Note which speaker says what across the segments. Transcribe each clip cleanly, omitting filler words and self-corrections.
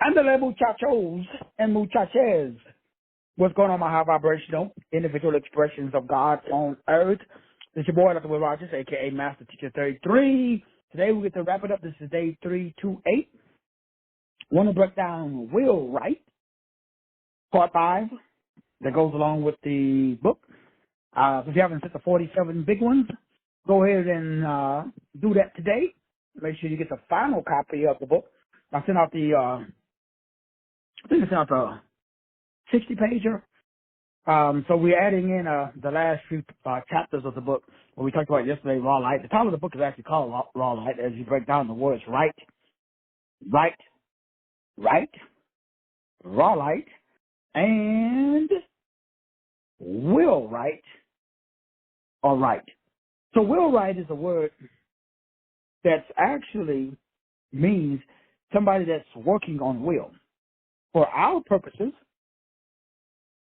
Speaker 1: Andale muchachos and muchachas. What's going on, my high vibrational individual expressions of God on earth? It's your boy, Dr. Will Rogers, a.k.a. Master Teacher 33. Today we get to wrap it up. This is day 328. Want to break down Wheelwright, part 5, that goes along with the book. If you haven't sent the 47 big ones, go ahead and do that today. Make sure you get the final copy of the book. I sent out the 60-pager. So we're adding in the last few chapters of the book, what we talked about yesterday, Raw Light. The title of the book is actually called Raw Light, as you break down the words Rite, Raw Light, and Wheelwright, or Right. So Wheelwright is a word that's actually means somebody that's working on will. For our purposes,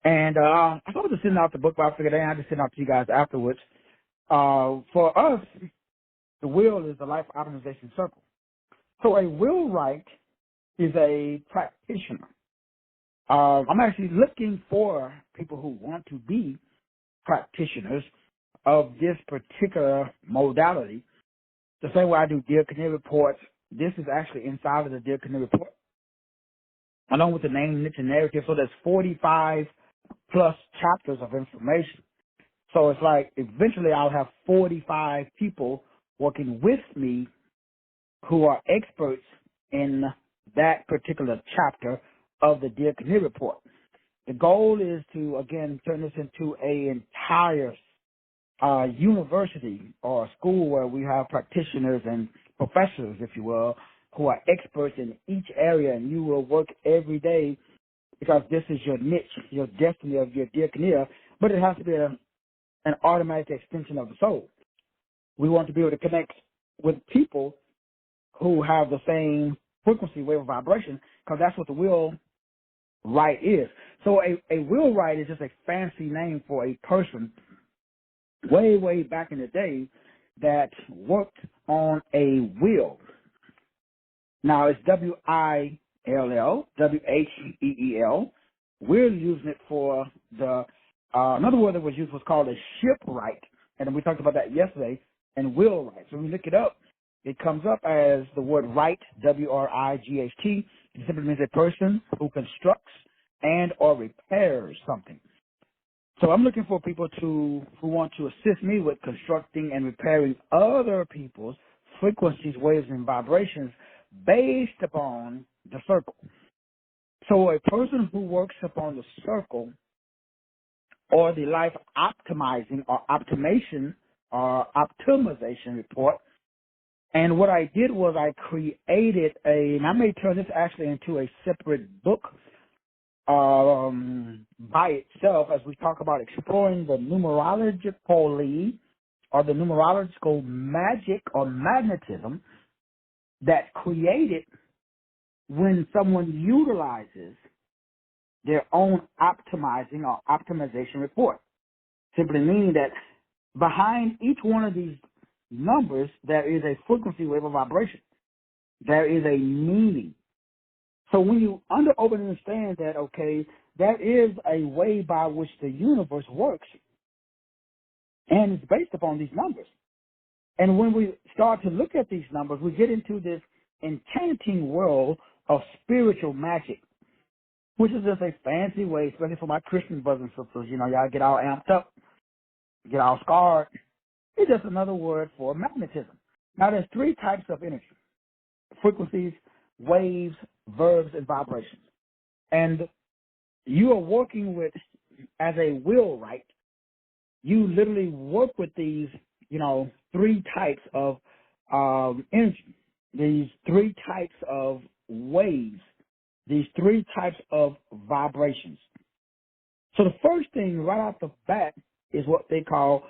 Speaker 1: and I thought to send out the book, but I figured I just send out to you guys afterwards. For us, the will is the life optimization circle. So a wheelwright is a practitioner. I'm actually looking for people who want to be practitioners of this particular modality. The same way I do Dear Canary reports, this is actually inside of the Dear Canary report, along with the name, niche, and narrative. So there's 45 plus chapters of information. So it's like eventually I'll have 45 people working with me who are experts in that particular chapter of the Dear Canary report. The goal is to, again, turn this into an entire university or school where we have practitioners and professors, if you will, who are experts in each area, and you will work every day because this is your niche, your destiny of your Dear Canary, but it has to be an automatic extension of the soul. We want to be able to connect with people who have the same frequency, wave, of vibration, because that's what the wheelwright is. So a wheelwright is just a fancy name for a person way, way back in the day that worked on a wheel. Now it's W-I-L-L, W-H-E-E-L. We're using it for the, another word that was used was called a shipwright. And we talked about that yesterday, and wheelwright. So when you look it up, it comes up as the word right, W-R-I-G-H-T. It simply means a person who constructs and or repairs something. So I'm looking for people who want to assist me with constructing and repairing other people's frequencies, waves, and vibrations based upon the circle. So a person who works upon the circle or the life optimizing or optimization report. And what I did was I created and I may turn this actually into a separate book by itself, as we talk about exploring the numerological or the numerological magic or magnetism that's created when someone utilizes their own optimizing or optimization report. Simply meaning that behind each one of these numbers, there is a frequency, wave, of vibration. There is a meaning. So when you understand that, okay, there is a way by which the universe works, and it's based upon these numbers. And when we start to look at these numbers, we get into this enchanting world of spiritual magic, which is just a fancy way, especially for my Christian brothers and sisters. You know, y'all get all amped up, get all scarred. It's just another word for magnetism. Now, there's 3 types of energy: frequencies, waves, verbs, and vibrations. And you are working with, as a wheelwright, you literally work with these, 3 types of energy, these 3 types of waves, these 3 types of vibrations. So the first thing right off the bat is what they call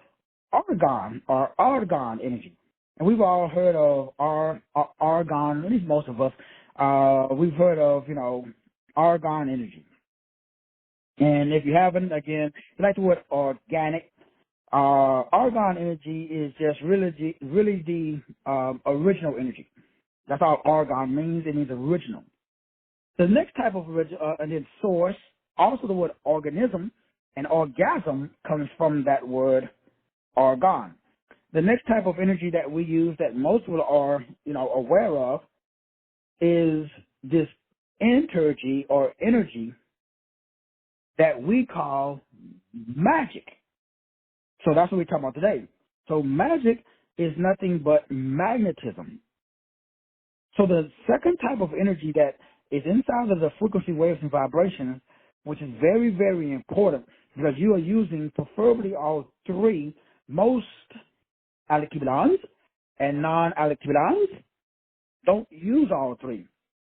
Speaker 1: argon or argon energy. And we've all heard of argon, at least most of us. We've heard of, argon energy. And if you haven't, again, you like the word organic. Argon energy is just really the original energy. That's all argon means. It means original. The next type of and then source, also the word organism and orgasm comes from that word organ. The next type of energy that we use that most people are, aware of is this energy or energy that we call magic. So that's what we're talking about today. So magic is nothing but magnetism. So the second type of energy that is inside of the frequency waves and vibrations, which is very, very important because you are using preferably all three. Most alkylations and non-alkylations don't use all three.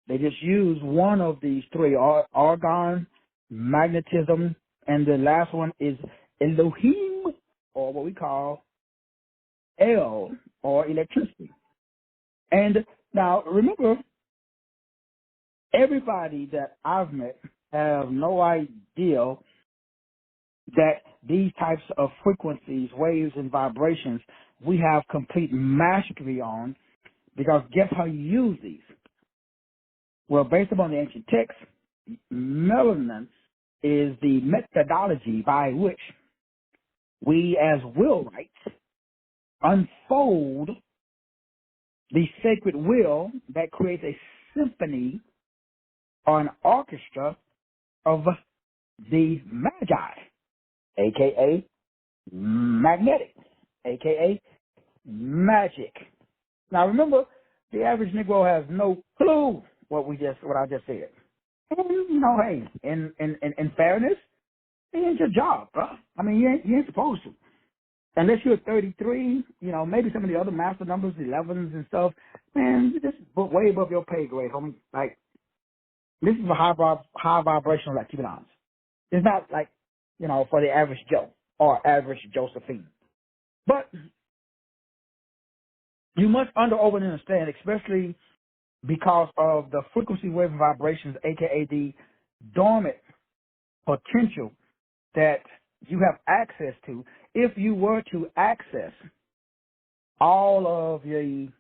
Speaker 1: They just use one of these three, argon, magnetism, and the last one is Elohim, or what we call El, or electricity. And now, remember, everybody that I've met have no idea that these types of frequencies, waves, and vibrations, we have complete mastery on, because guess how you use these? Well, based upon the ancient text, melanin is the methodology by which we as wheelwrights unfold the sacred will that creates a symphony or an orchestra of the magi, a.k.a. magnetic, a.k.a. magic. Now remember, the average Negro has no clue what I just said. And, hey, in fairness, it ain't your job, bro. I mean, you ain't supposed to. Unless you're 33, maybe some of the other master numbers, 11s and stuff, man, this is way above your pay grade, homie. Like, this is for high vibrational activitons. It's not like, for the average Joe or average Josephine. But you must understand, especially because of the frequency wave vibrations, aka the dormant potential that you have access to. If you were to access all of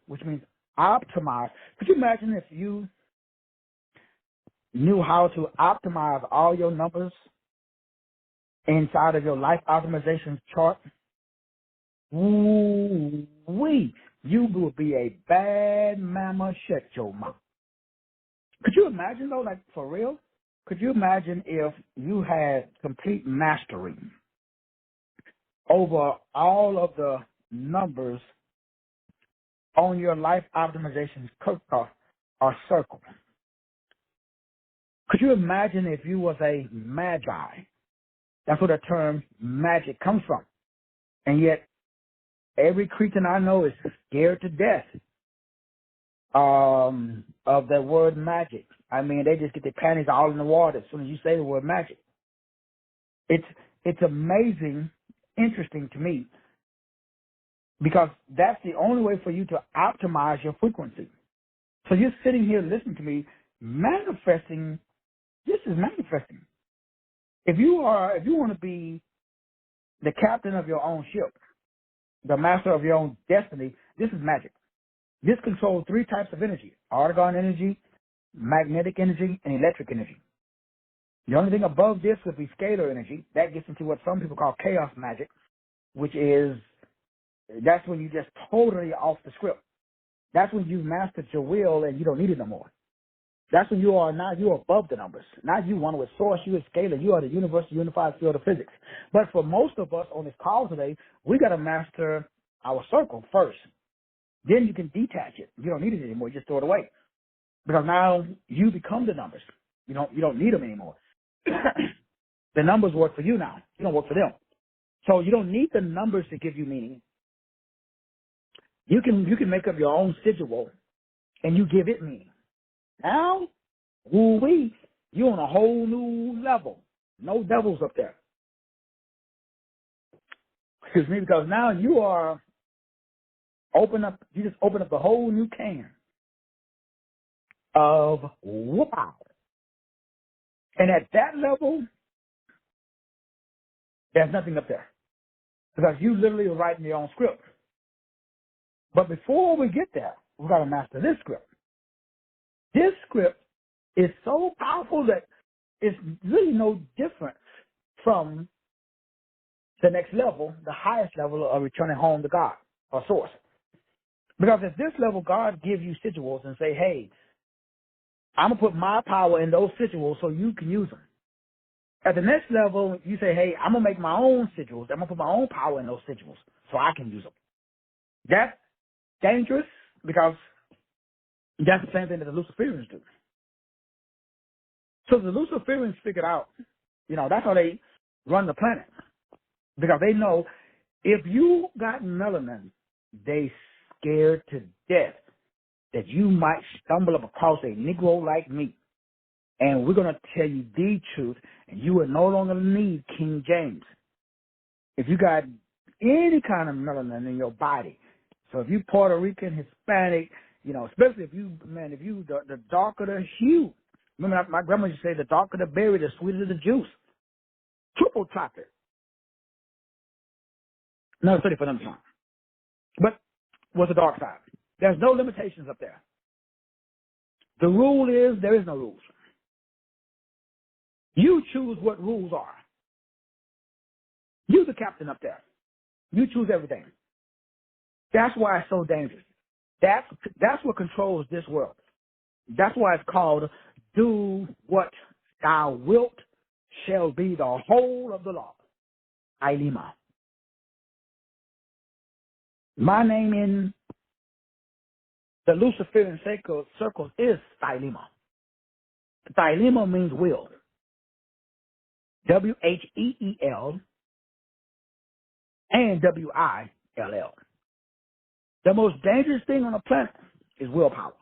Speaker 1: which means optimize, could you imagine if you knew how to optimize all your numbers inside of your life optimization chart? Ooh-wee, you would be a bad mama, shut your mouth. Could you imagine, though, like, for real? Could you imagine if you had complete mastery over all of the numbers on your life optimization or circle? Could you imagine if you was a magi? That's where the term magic comes from. And yet, every creature I know is scared to death of the word magic. I mean, they just get their panties all in the water as soon as you say the word magic. It's amazing, interesting to me, because that's the only way for you to optimize your frequency. So you're sitting here listening to me, manifesting. This is manifesting. If you want to be the captain of your own ship, the master of your own destiny, this is magic. This controls three types of energy: argon energy, magnetic energy, and electric energy. The only thing above this would be scalar energy. That gets into what some people call chaos magic, that's when you just totally off the script. That's when you've mastered your will and you don't need it no more. That's when you're above the numbers. Now you one with source, you is scalar, you are the universal unified field of physics. But for most of us on this call today, we got to master our circle first. Then you can detach it. You don't need it anymore. You just throw it away. Because now you become the numbers. You don't need them anymore. The numbers work for you now. You don't work for them. So you don't need the numbers to give you meaning. You can make up your own sigil and you give it meaning. Now, woo-wee, you're on a whole new level. No devils up there. Excuse me, because now you just open up a whole new can of wow. And at that level, there's nothing up there. Because you literally are writing your own script. But before we get there, we've got to master this script. This script is so powerful that it's really no different from the next level, the highest level of returning home to God or source. Because at this level, God gives you residuals and say, hey, I'm going to put my power in those residuals so you can use them. At the next level, you say, hey, I'm going to make my own residuals. I'm going to put my own power in those residuals so I can use them. That's dangerous because that's the same thing that the Luciferians do. So the Luciferians figured out, that's how they run the planet. Because they know if you got melanin, they scared to death that you might stumble up across a Negro like me. And we're going to tell you the truth, and you will no longer need King James. If you got any kind of melanin in your body, so if you Puerto Rican, Hispanic, especially if you the darker the hue. Remember, my grandma used to say, the darker the berry, the sweeter the juice. Triple chocolate. No, study for another time. But what's the dark side? There's no limitations up there. The rule is there is no rules. You choose what rules are. You're the captain up there. You choose everything. That's why it's so dangerous. That's what controls this world. That's why it's called do what thou wilt shall be the whole of the law. Ailima. My name in the Luciferian circles is Thailima. Thailima means will. W-H-E-E-L and W-I-L-L. The most dangerous thing on the planet is willpower.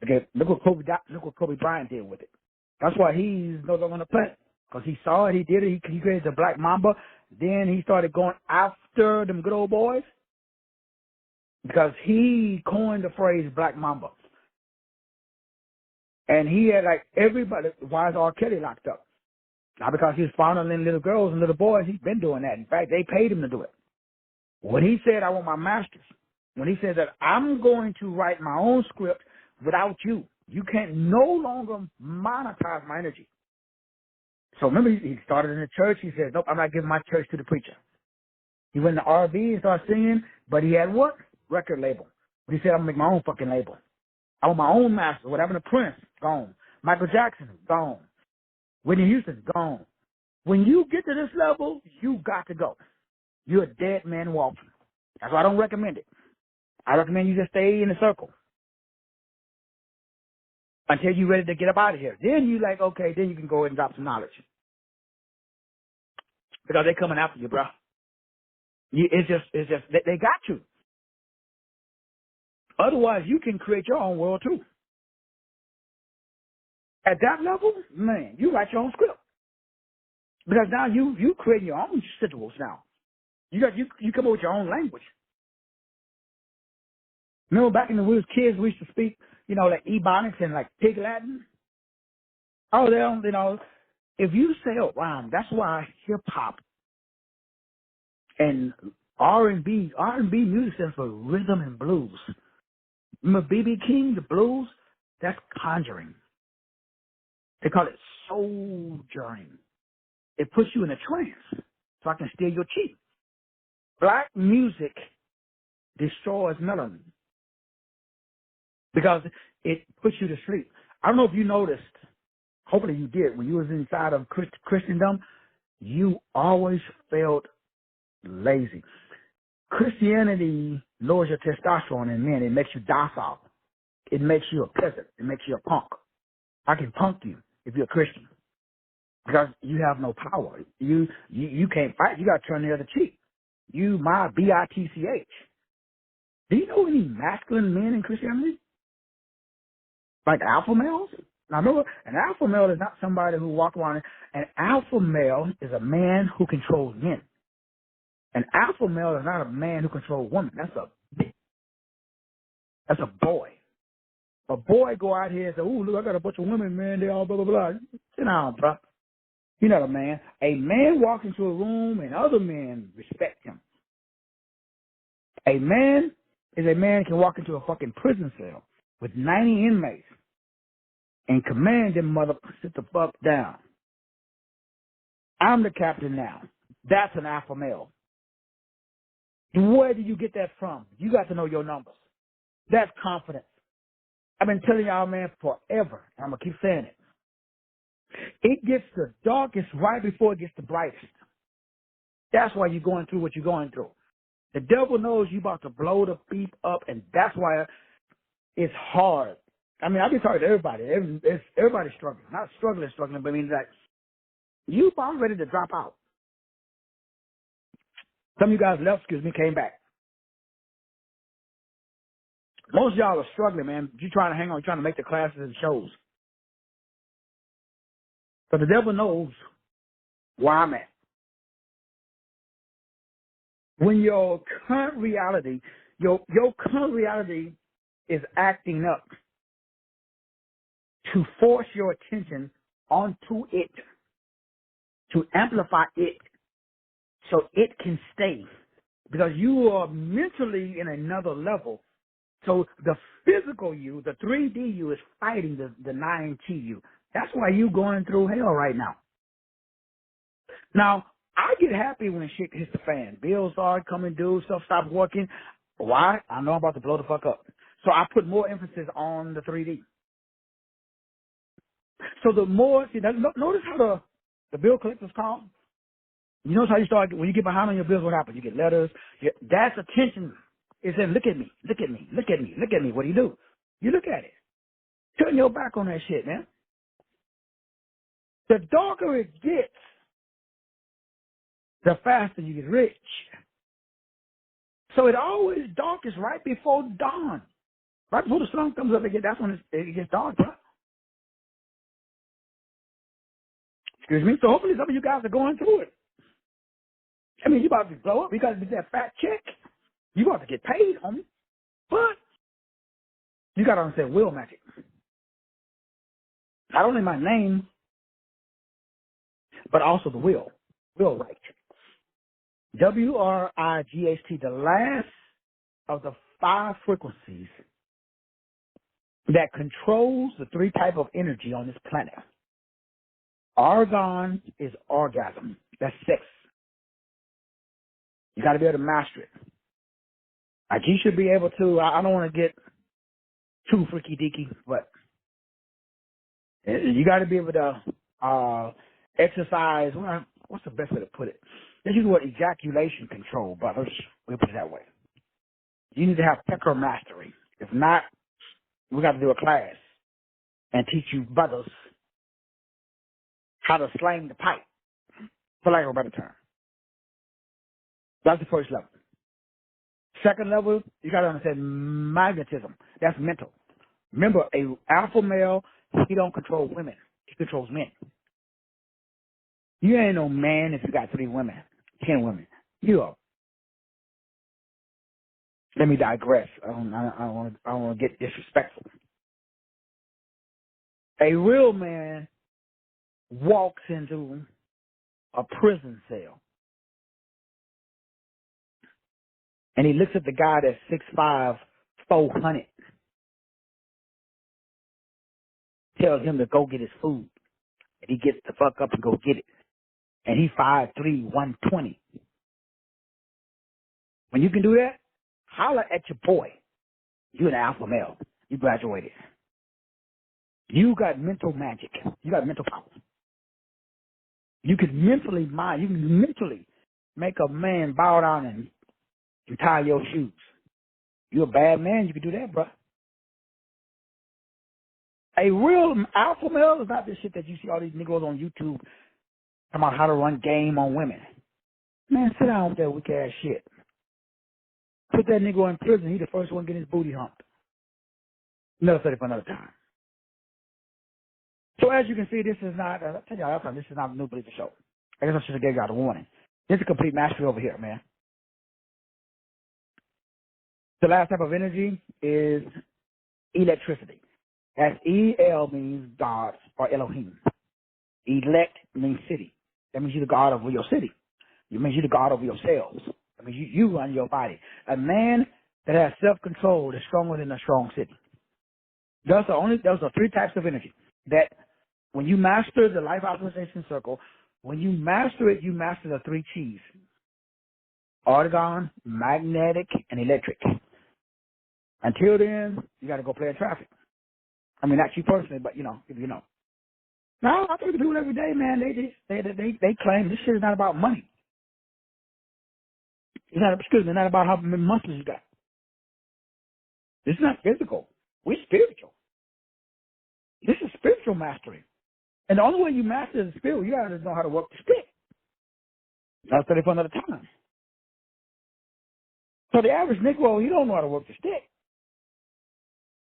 Speaker 1: Okay, look what Kobe Bryant did with it. That's why he's no longer on the planet. Because he saw it, he did it, he created the Black Mamba. Then he started going after them good old boys. Because he coined the phrase Black Mamba. And he had like everybody, why is R. Kelly locked up? Not because he was fondling little girls and little boys, he's been doing that. In fact, they paid him to do it. When he said, I want my masters, when he said that I'm going to write my own script without you, you can't no longer monetize my energy. So remember, he started in the church. He said, nope, I'm not giving my church to the preacher. He went in the RV and started singing, but he had what? Record label. But he said, I'm going to make my own fucking label. I want my own master. What happened to Prince? Gone. Michael Jackson? Gone. Whitney Houston? Gone. When you get to this level, you got to go. You're a dead man walking. That's why I don't recommend it. I recommend you just stay in the circle until you're ready to get up out of here. Then you like, okay, then you can go and drop some knowledge. Because they're coming after you, bro. It's just, they got you. Otherwise, you can create your own world too. At that level, man, you write your own script. Because now you create your own residuals now. You come up with your own language. Remember back in the we was kids, we used to speak, like Ebonics and like Pig Latin. Oh, if you say, oh, wow, that's why hip hop and R&B music stands for rhythm and blues. Remember B.B. King, the blues? That's conjuring. They call it soul journey. It puts you in a trance so I can steal your chi. Black music destroys melanin because it puts you to sleep. I don't know if you noticed, hopefully you did, when you was inside of Christendom, you always felt lazy. Christianity lowers your testosterone in men. It makes you docile. It makes you a peasant. It makes you a punk. I can punk you if you're a Christian because you have no power. You can't fight. You got to turn the other cheek. You, my B-I-T-C-H. Do you know any masculine men in Christianity? Like alpha males? Now remember, an alpha male is not somebody who walks around. An alpha male is a man who controls men. An alpha male is not a man who controls women. That's a boy. A boy go out here and say, ooh, look, I got a bunch of women, man. They all blah, blah, blah. Sit down, bro. You're not a man. A man walks into a room and other men respect him. A man is a man who can walk into a fucking prison cell with 90 inmates and command them mother sit the fuck down. I'm the captain now. That's an alpha male. Where do you get that from? You got to know your numbers. That's confidence. I've been telling y'all, man, forever. I'm going to keep saying it. It gets the darkest right before it gets the brightest. That's why you're going through what you're going through. The devil knows you about to blow the beep up, and that's why it's hard. I mean, I've been talking to everybody. Everybody's struggling. Not struggling, but I mean, like, you about ready to drop out. Some of you guys left, came back. Most of y'all are struggling, man. You're trying to hang on. You're trying to make the classes and shows. But the devil knows where I'm at. When your current reality, your current reality is acting up to force your attention onto it, to amplify it so it can stay. Because you are mentally in another level. So the physical you, the 3D you, is fighting the 9T you. That's why you going through hell right now. Now, I get happy when shit hits the fan. Bills start coming due, stuff stops working. Why? I know I'm about to blow the fuck up. So I put more emphasis on the 3D. So the more, see, notice how the bill collectors call? You notice how you start, when you get behind on your bills, what happens? You get letters. That's attention. It says, look at me, look at me, look at me, look at me. What do? You look at it. Turn your back on that shit, man. The darker it gets, the faster you get rich. So it always darkest right before dawn. Right before the sun comes up again, that's when it gets dark, bro. Excuse me. So hopefully some of you guys are going through it. I mean, you about to blow up. You got to get that fat check. You about to get paid, homie. But you got to understand will magic. Not only my name, but also the will. Wheelwright. WRIGHT, the last of the 5 frequencies that controls the 3 type of energy on this planet. Argon is orgasm. That's sex. You got to be able to master it. Like you should be able to, I don't want to get too freaky deaky, but you got to be able to exercise, what's the best way to put it? This is what ejaculation control, brothers. We'll put it that way. You need to have pecker mastery. If not, we got to do a class and teach you brothers how to slang the pipe, for lack of a better term. That's the first level. Second level, you got to understand magnetism. That's mental. Remember, a alpha male, he don't control women. He controls men. You ain't no man if you got 3 women, 10 women. You are. Let me digress. I don't want to get disrespectful. A real man walks into a prison cell and he looks at the guy that's 6'5", 400, tells him to go get his food, and he gets the fuck up and go get it. And he 5'3", 120. When you can do that, holler at your boy. You're an alpha male. You graduated. You got mental magic. You got mental power. You can mentally make a man bow down and tie your shoes. You're a bad man, you can do that, bro. A real alpha male is not this shit that you see all these niggas on YouTube talking about how to run game on women. Man, sit down with that weak ass shit. Put that nigga in prison, he the first one getting his booty humped. Another study for another time. So as you can see, this is not, I'll tell y'all this is not a New Believer show. I guess I should have gave y'all a warning. This is complete mastery over here, man. The last type of energy is electricity. As EL means God or Elohim. Elect means city. That means you're the God over your city. It means you're the God over your cells. That means you run your body. A man that has self-control is stronger than a strong city. Those are 3 types of energy. that when you master the life optimization circle, when you master it, you master the 3 Ch's: argon, magnetic, and electric. Until then, you got to go play in traffic. I mean, not you personally, but, if you know. Now, I talk to people every day, man. They claim this shit is not about money. It's not about how many muscles you got. This is not physical. We're spiritual. This is spiritual mastery. And the only way you master the spirit, you got to know how to work the stick. I'll study for another time. So the average Negro, he don't know how to work the stick.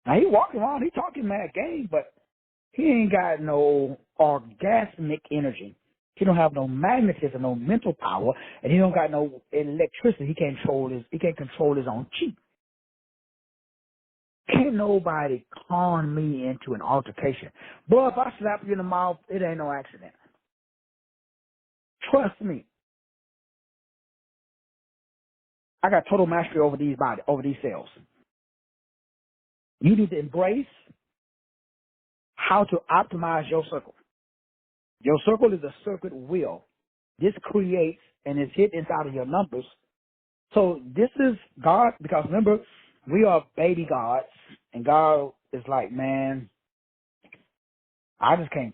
Speaker 1: Now, he walking around, he talking mad game, but he ain't got no orgasmic energy. He don't have no magnetism, no mental power, and he don't got no electricity. He can't control his own chi. Can't nobody con me into an altercation. Boy, if I slap you in the mouth, it ain't no accident. Trust me. I got total mastery over these cells. You need to embrace how to optimize your circle. Your circle is a circuit wheel. This creates and is hit inside of your numbers. So this is God, because remember, we are baby gods, and God is like, man, I just can't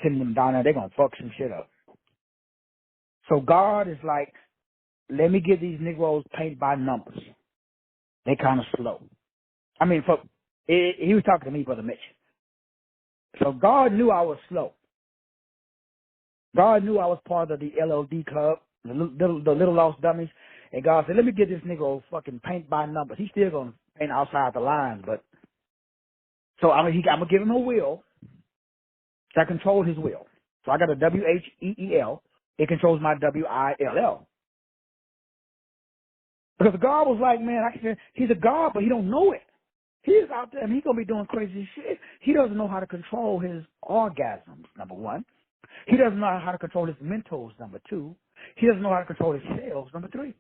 Speaker 1: send them down there. They're going to fuck some shit up. So God is like, let me give these Negroes paint by numbers. They kind of slow. I mean, he was talking to me, Brother Mitch. So God knew I was slow. God knew I was part of the LLD club, the little lost dummies. And God said, let me get this Negro fucking paint by numbers. He's still going to paint outside the lines, but so I'm going to give him a wheel that controls his will. So I got a WHEEL. It controls my WILL. Because God was like, man, he's a God, but he don't know it. He's out there and he's going to be doing crazy shit. He doesn't know how to control his orgasms, number 1. He doesn't know how to control his mentals, number 2. He doesn't know how to control his cells, number 3.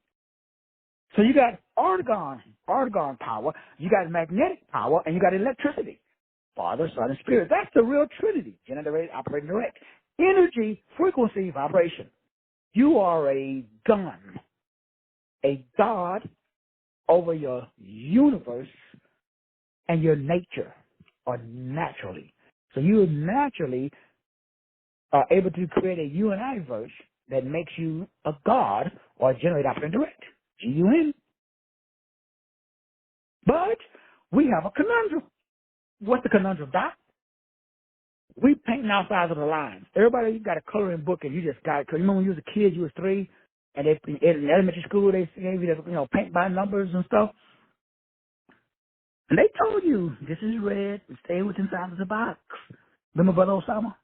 Speaker 1: So you got argon power, you got magnetic power, and you got electricity. Father, Son, and Spirit. That's the real Trinity. Generate, operate, direct. Energy, frequency, vibration. You are a gun, a God over your universe and your nature, or naturally. So you naturally are able to create a universe that makes you a God, or generate, operate, direct. GUN. But we have a conundrum. What's the conundrum, Doc? We painting outside of the lines. Everybody, you got a coloring book, and you just got it. Because you remember when you was a kid, you was 3, and in elementary school, they gave you the, paint by numbers and stuff. And they told you, this is red, and stay within inside of the box. Remember Brother Osama?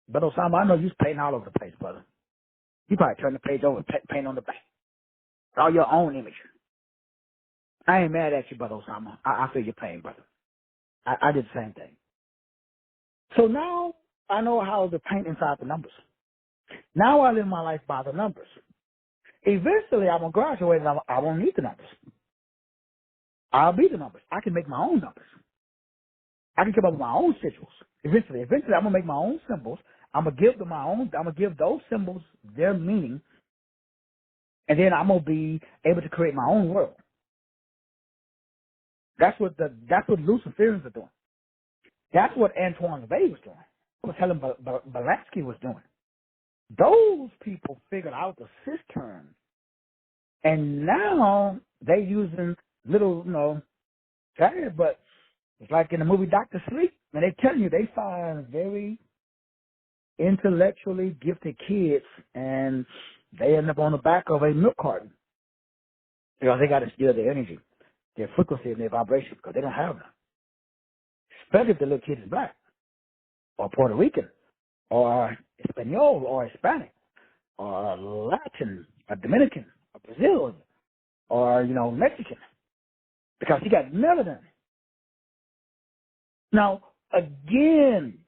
Speaker 1: Brother Osama, I know you was painting all over the place, brother. You probably turn the page over and paint on the back. All your own image. I ain't mad at you, Brother Osama. I feel your pain, brother. I did the same thing. So now I know how to paint inside the numbers. Now I live my life by the numbers. Eventually I'm going to graduate and I won't need the numbers. I'll be the numbers. I can make my own numbers. I can come up with my own sigils. Eventually I'm going to make my own symbols. I'm going to give those symbols their meaning. And then I'm going to be able to create my own world. That's what Luciferians are doing. That's what Antoine Bay was doing. What Helen Blavatsky was doing. Those people figured out the cistern. And now they're using little, but it's like in the movie Dr. Sleep, and they tell you they find very intellectually gifted kids, and they end up on the back of a milk carton. Because they got to steal their energy, their frequency, and their vibration, because they don't have them. Especially if the little kid is black, or Puerto Rican, or Espanol, or Hispanic, or Latin, or Dominican, or Brazilian, or, Mexican, because he got melanin. Now, again,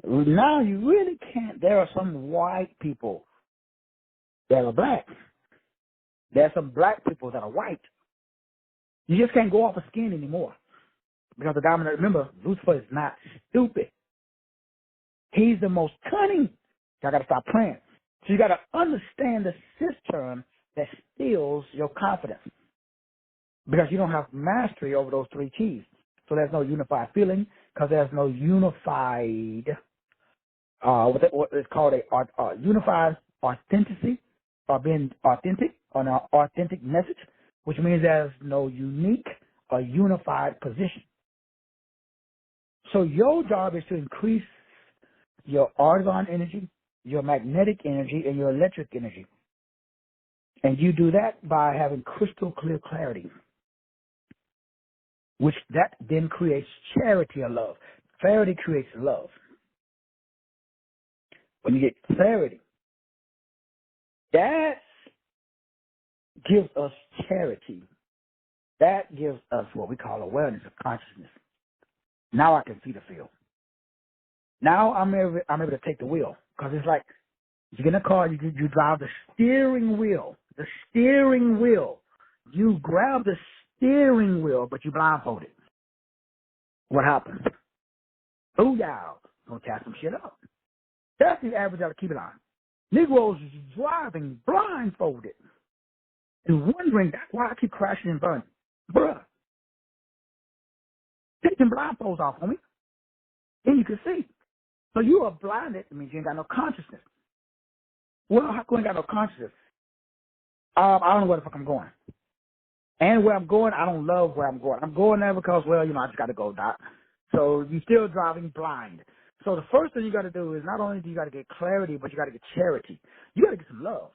Speaker 1: now you really can't, there are some white people that are black. There are some black people that are white. You just can't go off of skin anymore. Because the dominant, remember, Lucifer is not stupid. He's the most cunning. I got to stop praying. So you got to understand the system that steals your confidence. Because you don't have mastery over those three keys. So there's no unified feeling, because there's no unified, what is called a unified authenticity, or being authentic, or an authentic message, which means there's no unique or unified position. So your job is to increase your argon energy, your magnetic energy, and your electric energy. And you do that by having crystal clear clarity, which that then creates charity or love. Clarity creates love. When you get clarity, that gives us charity. That gives us what we call awareness of consciousness. Now I can see the field. Now I'm able to take the wheel, because it's like you get in a car, you drive the steering wheel. The steering wheel. You grab the steering wheel, but you blindfolded. What happens? Booyah! Gonna tear some shit up. That's the average out of keep it on. Negroes is driving blindfolded and wondering, that's why I keep crashing and burning. Bruh, take them blindfolds off, homie. Then you can see. So you are blinded. It means you ain't got no consciousness. Well, how come you ain't got no consciousness? I don't know where the fuck I'm going. And where I'm going, I don't love where I'm going. I'm going there because, well, I just got to go, Doc. So you're still driving blind. So the first thing you got to do is not only do you got to get clarity, but you got to get charity. You got to get some love.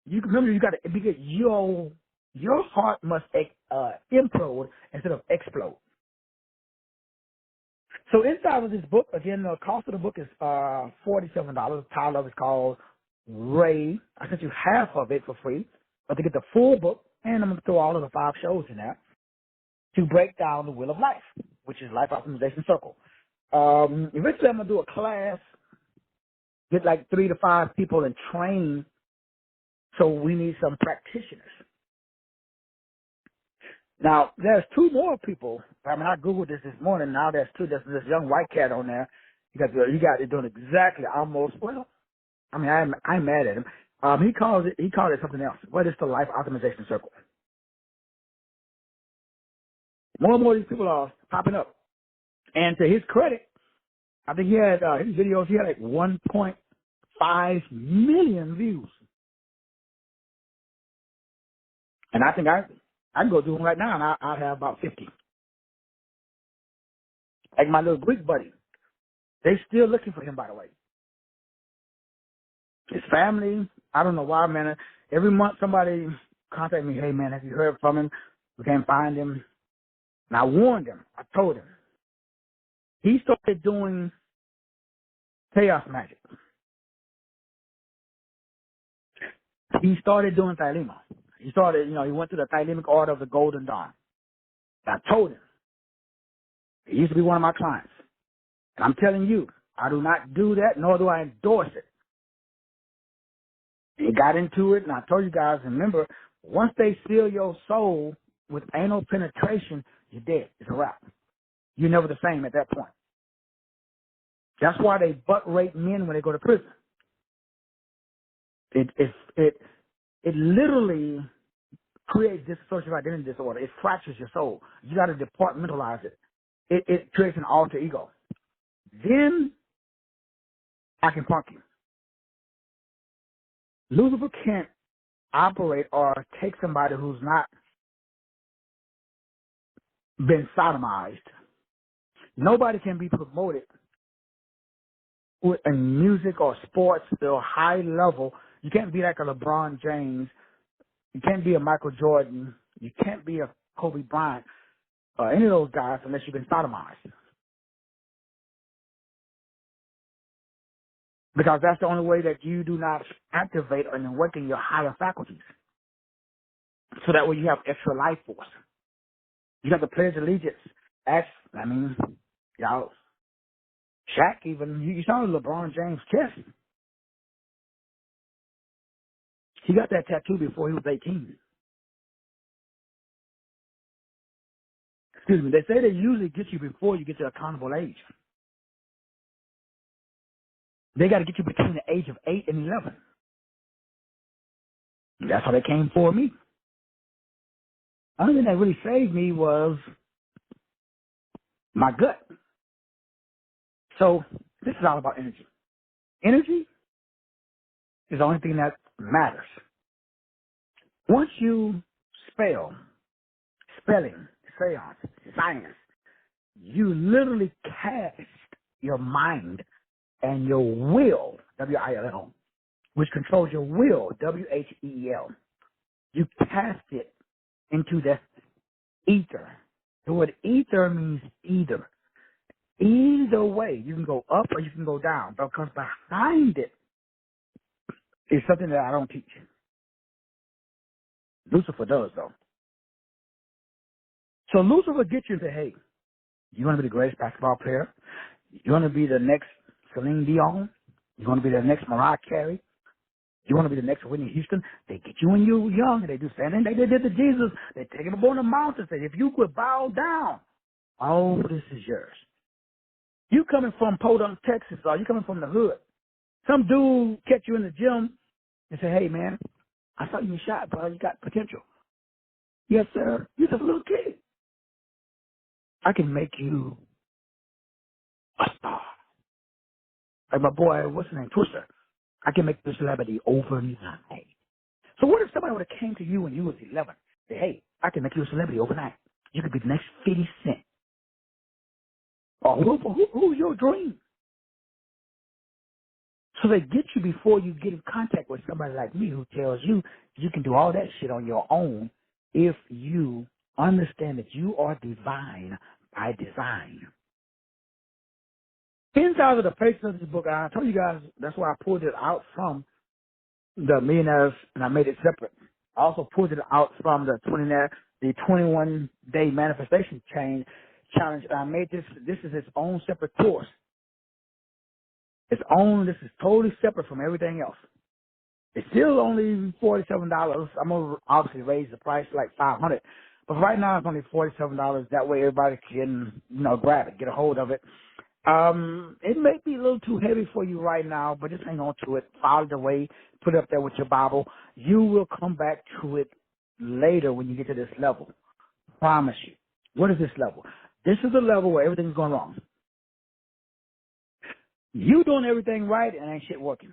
Speaker 1: Remember, you got to, because your heart must implode instead of explode. So inside of this book, again, the cost of the book is $47. The title of it is called Ray. I sent you half of it for free, but to get the full book, and I'm going to throw all of the 5 shows in there to break down the Wheel of Life, which is Life Optimization Circle. Eventually, I'm going to do a class, get like 3 to 5 people and train. So we need some practitioners. Now, there's 2 more people. I Googled this morning. Now there's 2. There's this young white cat on there. You got it doing exactly almost, well, I'm mad at him. He called it something else. What is the Life Optimization Circle? More and more of these people are popping up. And to his credit, I think he had his videos, he had like 1.5 million views. And I think I can go do them right now, and I'll have about 50. Like my little Greek buddy. They still looking for him, by the way. His family, I don't know why, man. Every month somebody contact me, hey, man, have you heard from him? We can't find him. And I warned him. I told him. He started doing chaos magic. He started doing Thelema. He went to the Thelemic Order of the Golden Dawn. I told him. He used to be one of my clients. And I'm telling you, I do not do that, nor do I endorse it. He got into it, and I told you guys, remember, once they seal your soul with anal penetration, you're dead. It's a wrap. You're never the same at that point. That's why they butt rape men when they go to prison. It literally creates dissociative identity disorder. It fractures your soul. You got to departmentalize it. It creates an alter ego. Then I can punk you. Lucifer can't operate or take somebody who's not been sodomized. Nobody can be promoted in music or sports or high level. You can't be like a LeBron James. You can't be a Michael Jordan. You can't be a Kobe Bryant or any of those guys unless you've been sodomized. Because that's the only way that you do not activate and awaken your higher faculties. So that way you have extra life force. You got to pledge allegiance. Y'all, Shaq even, you saw LeBron James' chest. He got that tattoo before he was 18. Excuse me. They say they usually get you before you get to accountable age. They got to get you between the age of 8 and 11. That's how they came for me. Only thing that really saved me was my gut. So this is all about energy. Energy is the only thing that matters. Once you spelling, seance, science, you literally cast your mind and your will, W-I-L-L, which controls your will, W-H-E-E-L. You cast it into the ether. The word ether means either. Either way, you can go up or you can go down, because behind it is something that I don't teach. Lucifer does, though. So Lucifer gets you and say, hey, you want to be the greatest basketball player? You want to be the next Celine Dion? You want to be the next Mariah Carey? You want to be the next Whitney Houston? They get you when you're young, and they do something they did to Jesus. They take him up on the mountain and say, if you could bow down, all this is yours. You coming from Podunk, Texas, or you coming from the hood. Some dude catch you in the gym and say, hey, man, I saw you shot, bro. You got potential. Yes, sir. You're just a little kid. I can make you a star. Like my boy, what's his name, Twister. I can make you a celebrity overnight. So what if somebody would have came to you when you was 11? Say, hey, I can make you a celebrity overnight. You could be the next 50 Cent. Or who's your dream? So they get you before you get in contact with somebody like me who tells you you can do all that shit on your own if you understand that you are divine by design. Inside of the pages of this book, I told you guys that's why I pulled it out from the Millionaires and I made it separate. I also pulled it out from the 21-day manifestation challenge. And I made this is its own separate course. This is totally separate from everything else. It's still only $47. I'm gonna obviously raise the price to like $500, but right now it's only $47. That way everybody can grab it, get a hold of it. It may be a little too heavy for you right now, but just hang on to it. File it away, put it up there with your Bible. You will come back to it later when you get to this level. Promise you. What is this level? This is the level where everything's going wrong. You doing everything right and ain't shit working.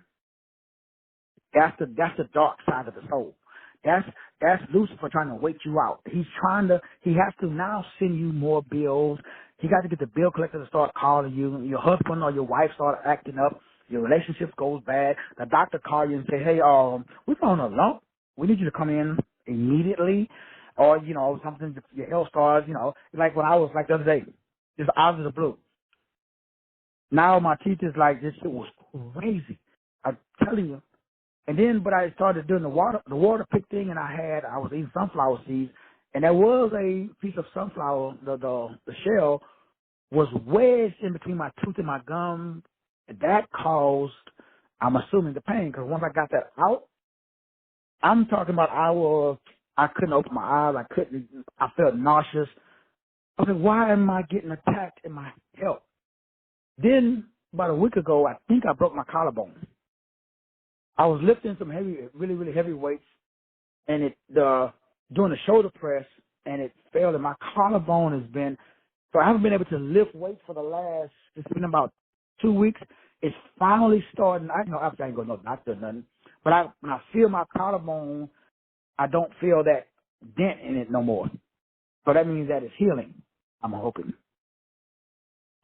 Speaker 1: That's the dark side of the soul. That's Lucifer trying to wait you out. He has to now send you more bills. He got to get the bill collector to start calling you. Your husband or your wife start acting up. Your relationship goes bad. The doctor call you and say, hey, we found a lump. We need you to come in immediately. Or, something, your health starts, like when I was like the other day, just out of the blue. Now my teeth is like, this shit was crazy. I'm telling you. And then, but I started doing the water pick thing, and I was eating sunflower seeds, and there was a piece of sunflower, the shell was wedged in between my tooth and my gum. And that caused, I'm assuming, the pain, because once I got that out, I'm talking about I couldn't open my eyes, I felt nauseous. I was like, why am I getting attacked in my health? Then, about a week ago, I think I broke my collarbone. I was lifting some really, really heavy weights, and doing a shoulder press, and it failed, and my collarbone has been, so I haven't been able to lift weights for it's been about 2 weeks. It's finally starting. After I ain't going to no doctor or nothing, but when I feel my collarbone, I don't feel that dent in it no more. So that means that it's healing, I'm hoping.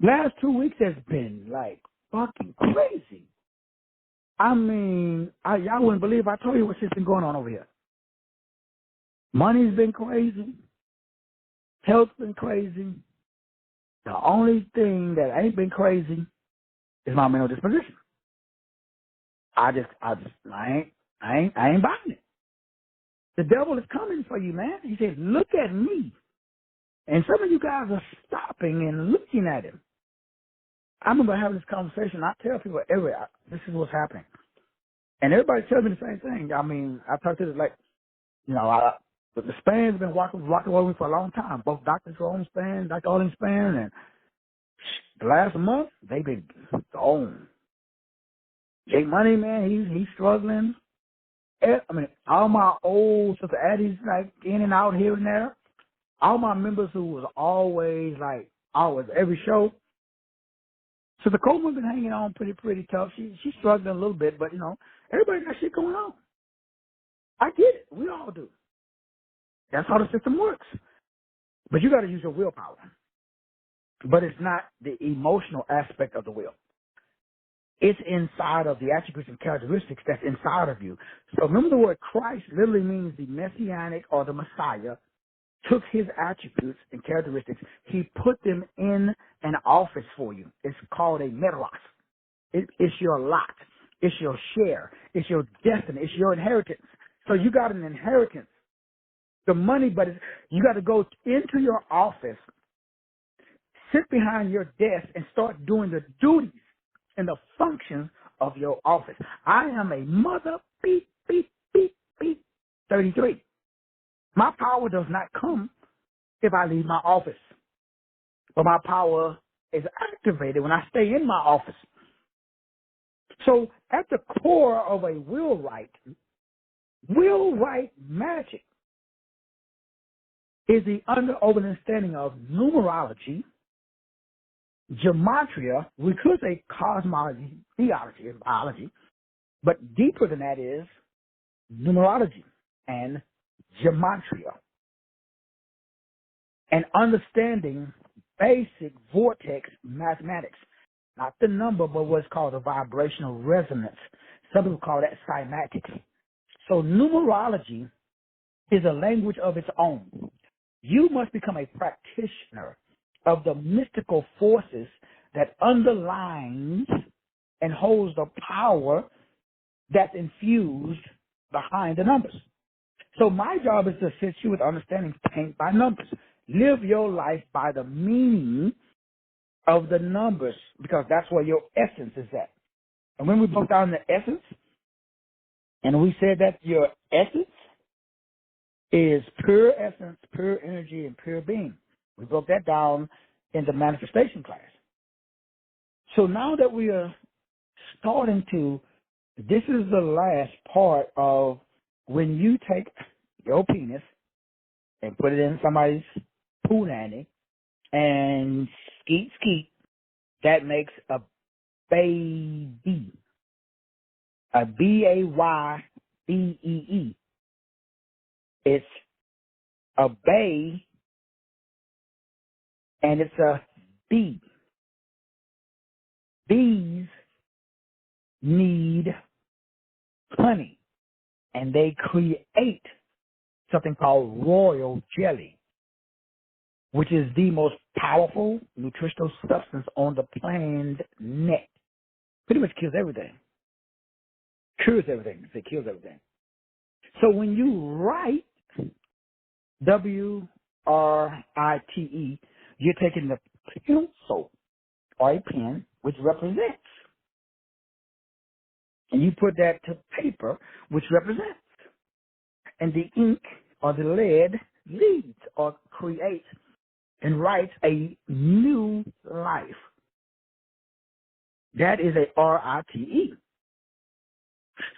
Speaker 1: Last 2 weeks has been like fucking crazy. I mean, y'all wouldn't believe I told you what's been going on over here. Money's been crazy. Health's been crazy. The only thing that ain't been crazy is my mental disposition. I ain't buying it. The devil is coming for you, man. He says, look at me. And some of you guys are stopping and looking at him. I remember having this conversation. I tell people everywhere, this is what's happening. And everybody tells me the same thing. I mean, I talk to this But the Spans have been walking with me for a long time. Both Dr. Jerome Span, Dr. Olin Span, and the last month, they've been gone. Jay Money, man, he's struggling. I mean, all my old Sister Addie's like in and out here and there. All my members who was always every show. Sister Coleman's been hanging on pretty tough. She's struggling a little bit, but everybody got shit going on. I get it. We all do. That's how the system works. But you got to use your willpower. But it's not the emotional aspect of the will. It's inside of the attributes and characteristics that's inside of you. So remember, the word Christ literally means the Messianic or the Messiah took his attributes and characteristics. He put them in an office for you. It's called a meteros. It's your lot. It's your share. It's your destiny. It's your inheritance. So you got an inheritance. The money, but you got to go into your office, sit behind your desk, and start doing the duties and the functions of your office. I am a mother, 33. My power does not come if I leave my office. But my power is activated when I stay in my office. So at the core of a wheelwright magic is the understanding of numerology, gematria, we could say cosmology, theology, and biology, but deeper than that is numerology and gematria. And understanding basic vortex mathematics, not the number, but what's called a vibrational resonance. Some people call that cymatics. So numerology is a language of its own. You must become a practitioner of the mystical forces that underlines and holds the power that's infused behind the numbers. So my job is to assist you with understanding paint by numbers. Live your life by the meaning of the numbers, because that's where your essence is at. And when we broke down the essence, and we said that your essence is pure essence, pure energy, and pure being. We broke that down in the manifestation class. So now that we are starting to, this is the last part of when you take your penis and put it in somebody's punani and skeet, that makes a baby. A B-A-Y-B-E-E. It's a bay and it's a bee. Bees need honey, and they create something called royal jelly, which is the most powerful nutritional substance on the planet. Pretty much kills everything. Cures everything. It kills everything. So when you write W-R-I-T-E, you're taking the pencil or a pen, which represents, and you put that to paper, which represents. And the ink or the lead leads or creates and writes a new life. That is a R-I-T-E.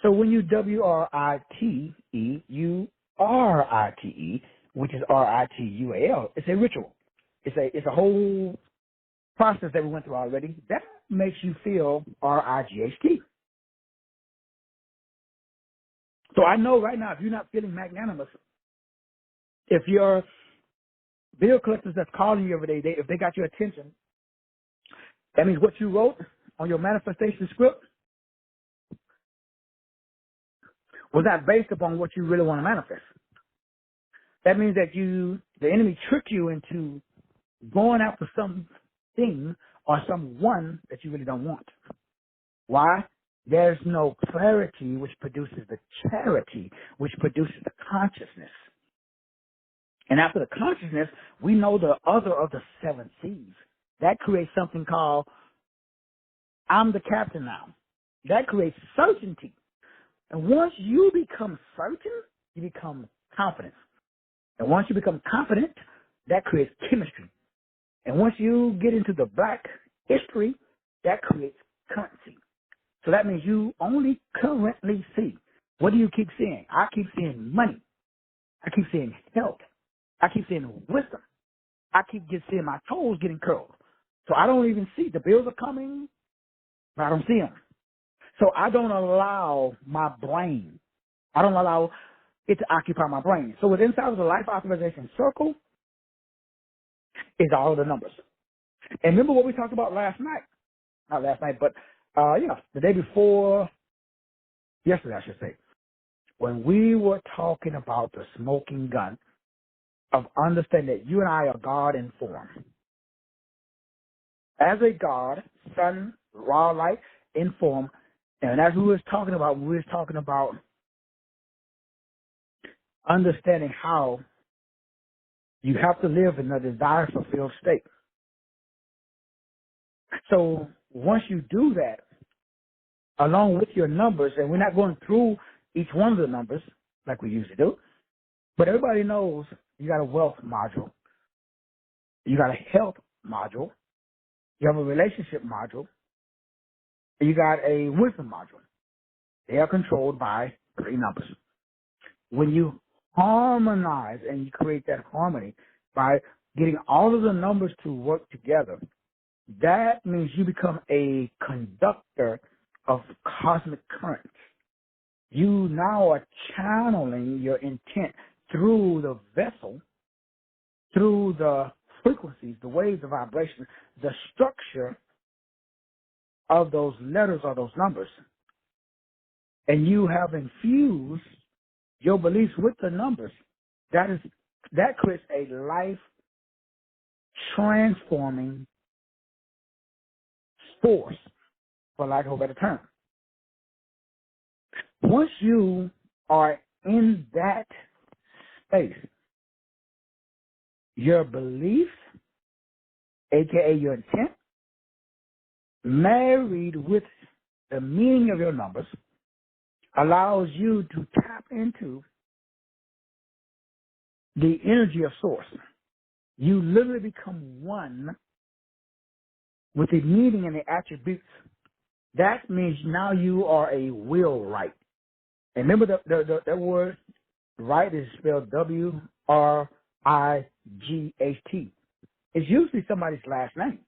Speaker 1: So when you W-R-I-T-E, you R-I-T-E, which is R-I-T-U-A-L. It's a ritual. It's a whole process that we went through already. That makes you feel R-I-G-H-T. So I know right now, if you're not feeling magnanimous, if your bill collectors that's calling you every day, if they got your attention, that means what you wrote on your manifestation script was not based upon what you really want to manifest. That means that the enemy tricked you into going after something or someone that you really don't want. Why? There's no clarity, which produces the charity, which produces the consciousness. And after the consciousness, we know the other of the 7 C's. That creates something called, I'm the captain now. That creates certainty. And once you become certain, you become confident. And once you become confident, that creates chemistry. And once you get into the black history, that creates currency. So that means you only currently see. What do you keep seeing? I keep seeing money. I keep seeing health. I keep seeing wisdom. I keep just seeing my toes getting curled. So I don't even see. The bills are coming, but I don't see them. So I don't allow my brain, I don't allow it to occupy my brain. So within inside of the life optimization circle is all of the numbers. And remember what we talked about last night? Not last night, but the day before, yesterday I should say, when we were talking about the smoking gun of understanding that you and I are God in form. As a God, sun, raw light, in form, and as we was talking about understanding how you have to live in a desire-fulfilled state. So once you do that, along with your numbers, and we're not going through each one of the numbers like we usually do, but everybody knows you got a wealth module, you got a health module, you have a relationship module, and you got a wisdom module. They are controlled by 3 numbers. When you harmonize and you create that harmony by getting all of the numbers to work together, that means you become a conductor of cosmic currents. You now are channeling your intent through the vessel, through the frequencies, the waves of vibration, the structure of those letters or those numbers. And you have infused your beliefs with the numbers. That creates a life transforming force, for lack of a better term. Once you are in that space, your beliefs, aka your intent, married with the meaning of your numbers, allows you to tap into the energy of source. You literally become one with the meaning and the attributes. That means now you are a wheelwright. And remember that word right is spelled W-R-I-G-H-T. It's usually somebody's last name.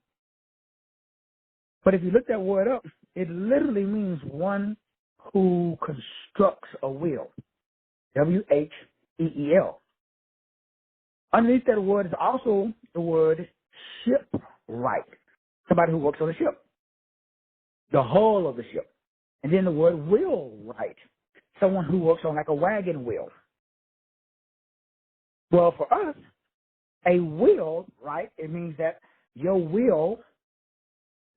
Speaker 1: But if you look that word up, it literally means one who constructs a wheel. W-H-E-E-L. Underneath that word is also the word shipwright, somebody who works on a ship, the hull of the ship. And then the word wheelwright, someone who works on like a wagon wheel. Well, for us, a wheel, right, it means that your will,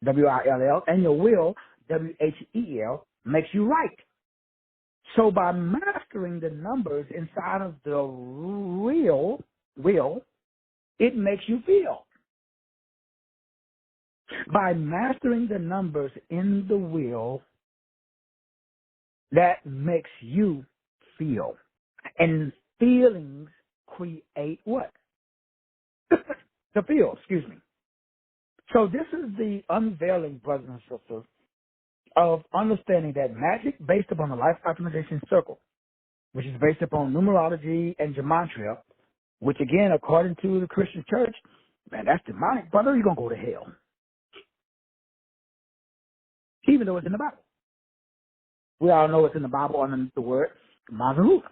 Speaker 1: W-I-L-L, and your will, W-H-E-L, makes you right. So by mastering the numbers inside of the will, it makes you feel. By mastering the numbers in the will, that makes you feel. And feelings create what? The feel, excuse me. So this is the unveiling, brothers and sisters, of understanding that magic based upon the life optimization circle, which is based upon numerology and gematria, which again, according to the Christian church, man, that's demonic, brother, you're going to go to hell. Even though it's in the Bible. We all know it's in the Bible underneath the word Mazaru.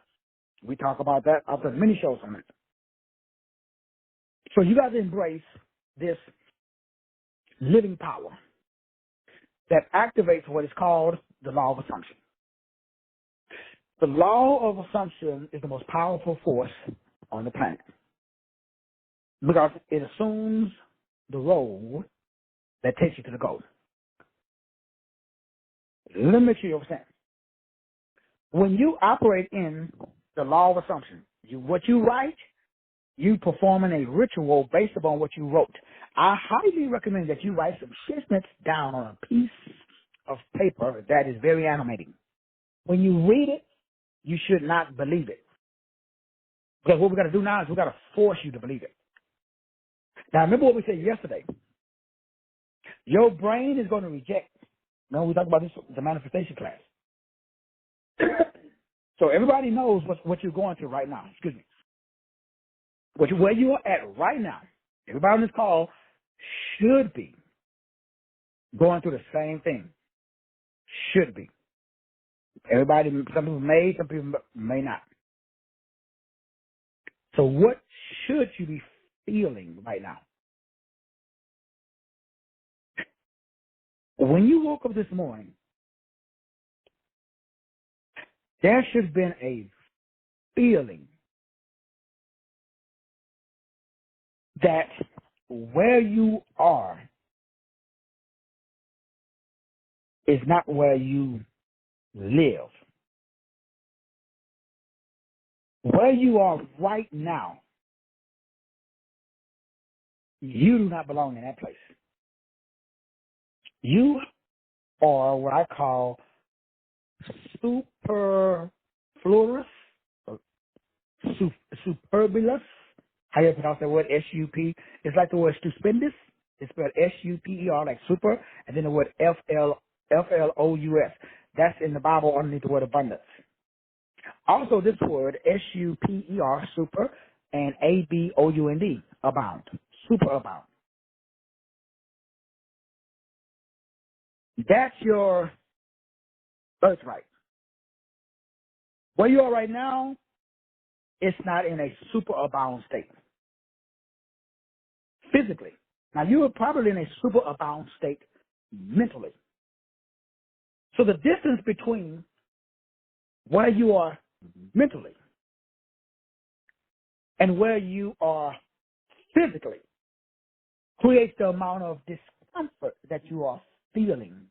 Speaker 1: We talk about that. I've done many shows on it. So you got to embrace this living power that activates what is called the law of assumption. The law of assumption is the most powerful force on the planet because it assumes the role that takes you to the goal. Let me make sure you understand. When you operate in the law of assumption, what you write, you performing a ritual based upon what you wrote. I highly recommend that you write some shiznits down on a piece of paper that is very animating. When you read it, you should not believe it. Because what we got to do now is we got to force you to believe it. Now, remember what we said yesterday. Your brain is going to reject. Now, we talked about this the manifestation class. So everybody knows what you're going through right now. Excuse me. Where you are at right now, everybody on this call should be going through the same thing. Should be. Everybody, some people may, some people may not. So what should you be feeling right now? When you woke up this morning, there should have been a feeling that where you are is not where you live. Where you are right now, you do not belong in that place. You are what I call superfluous, or superbulous. How you pronounce that word? S-U-P. It's like the word stupendous. It's spelled S-U-P-E-R, like super, and then the word F-L-O-U-S. That's in the Bible underneath the word abundance. Also, this word, S-U-P-E-R, super, and A-B-O-U-N-D, abound, superabound. That's your birthright. Where you are right now, it's not in a superabound state. Physically. Now, you are probably in a superabound state mentally. So the distance between where you are mentally and where you are physically creates the amount of discomfort that you are feeling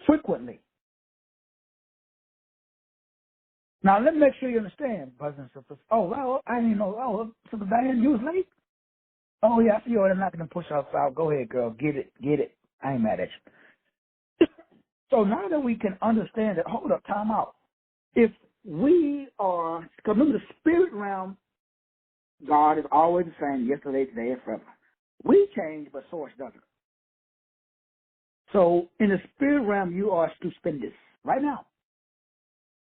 Speaker 1: frequently. Now, let me make sure you understand, brothers and sisters. Oh, well, I didn't know. Oh, Sister Diane, you was late? Oh, yeah, I see you. I'm not going to push us out. Go ahead, girl. Get it. I ain't mad at you. So now that we can understand that, hold up, time out. If we are, because remember the spirit realm, God is always the same, yesterday, today, and forever. We change, but source doesn't. So in the spirit realm, you are stupendous right now.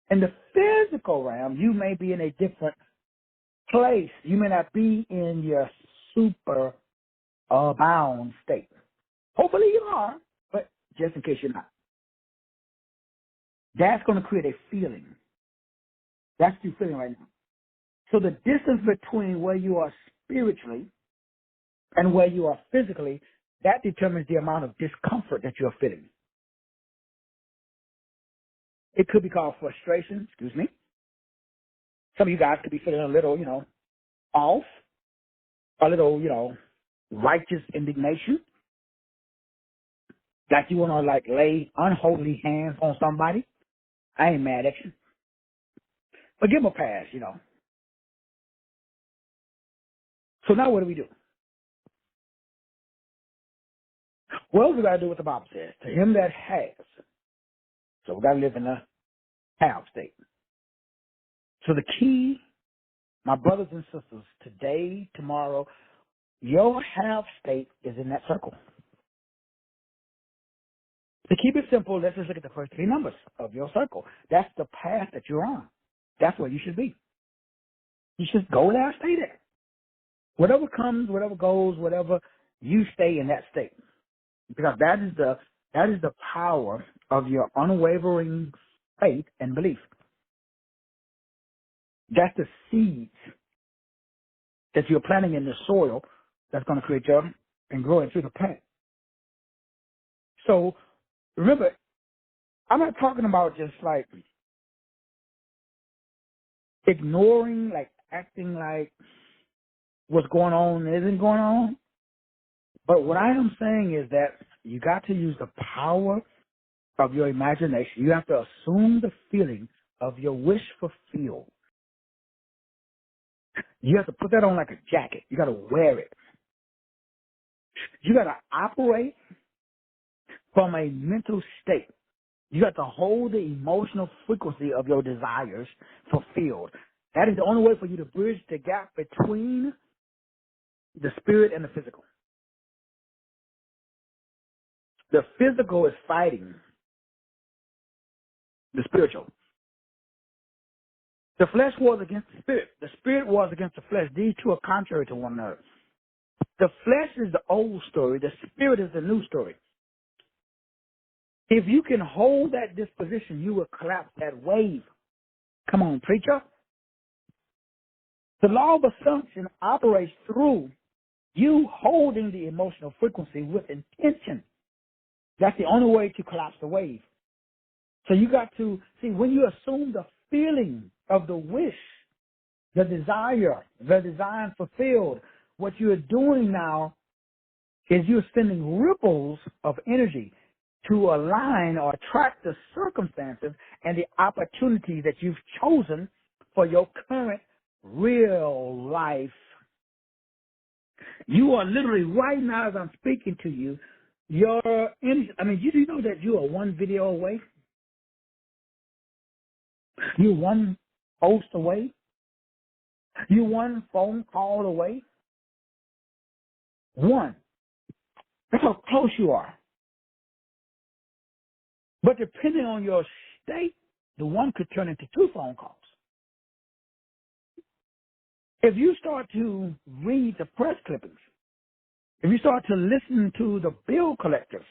Speaker 1: In the physical realm, you may be in a different place. You may not be in your super bound state. Hopefully you are, but just in case you're not. That's going to create a feeling. That's what you're feeling right now. So the distance between where you are spiritually and where you are physically, that determines the amount of discomfort that you're feeling. It could be called frustration, excuse me. Some of you guys could be feeling a little, off, a little, righteous indignation. Like you want to, lay unholy hands on somebody. I ain't mad at you. But give them a pass, So now what do we do? Well, we got to do what the Bible says. To him that has. So we got to live in the have state. So the key, my brothers and sisters, today, tomorrow, your have state is in that circle. To keep it simple, let's just look at the first three numbers of your circle. That's the path that you're on. That's where you should be. You should go there, stay there. Whatever comes, whatever goes, whatever, you stay in that state. Because that is the power of your unwavering faith and belief. That's the seeds that you're planting in the soil that's going to create and grow into the plant. So remember, I'm not talking about just ignoring, acting like what's going on isn't going on. But what I am saying is that you got to use the power of your imagination. You have to assume the feeling of your wish fulfilled. You have to put that on like a jacket. You got to wear it. You got to operate from a mental state. You got to hold the emotional frequency of your desires fulfilled. That is the only way for you to bridge the gap between the spirit and the physical. The physical is fighting the spiritual. The flesh wars against the spirit. The spirit wars against the flesh. These two are contrary to one another. The flesh is the old story. The spirit is the new story. If you can hold that disposition, you will collapse that wave. Come on, preacher. The law of assumption operates through you holding the emotional frequency with intention. That's the only way to collapse the wave. So you got to see, when you assume the feeling of the wish, the desire, the design fulfilled, what you're doing now is you're sending ripples of energy to align or attract the circumstances and the opportunity that you've chosen for your current real life. You are literally right now, as I'm speaking to you, your energy. I mean, you do know that you are one video away? You're one post away? You're one phone call away? One. That's how close you are. But depending on your state, the one could turn into two phone calls. If you start to read the press clippings, if you start to listen to the bill collectors,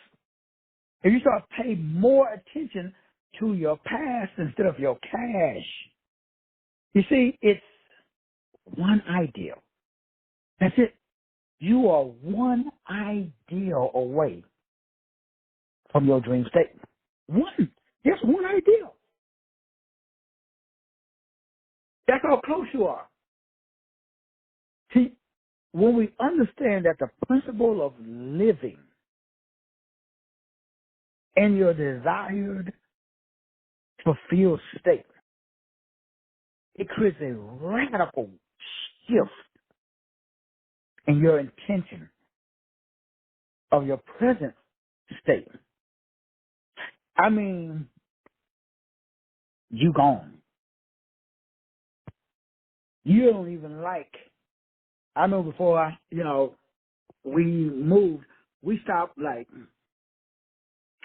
Speaker 1: if you start to pay more attention to your past instead of your cash, you see, it's one ideal. That's it. You are one ideal away from your dream state. One. Just one ideal. That's how close you are. See, when we understand that the principle of living in your desired, fulfilled state, it creates a radical shift in your intention of your present state. I mean, you gone. You don't even like. I know before we moved, we stopped like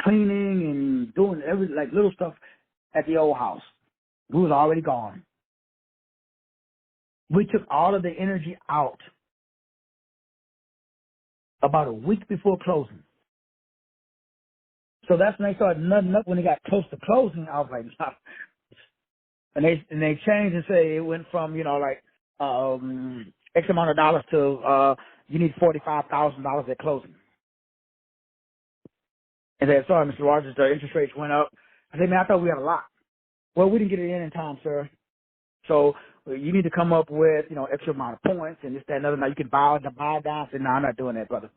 Speaker 1: cleaning and doing every like little stuff at the old house. We was already gone. We took all of the energy out about a week before closing. So that's when they started nutting up when they got close to closing. I was like, nah. And they changed and say it went from, X amount of dollars to you need $45,000 at closing. And they said, sorry, Mr. Rogers, the interest rates went up. I said, man, I thought we had a lot. Well, we didn't get it in time, sir. So you need to come up with, extra amount of points and this, that, and other. Now you can buy down. I said, no, I'm not doing that, brother.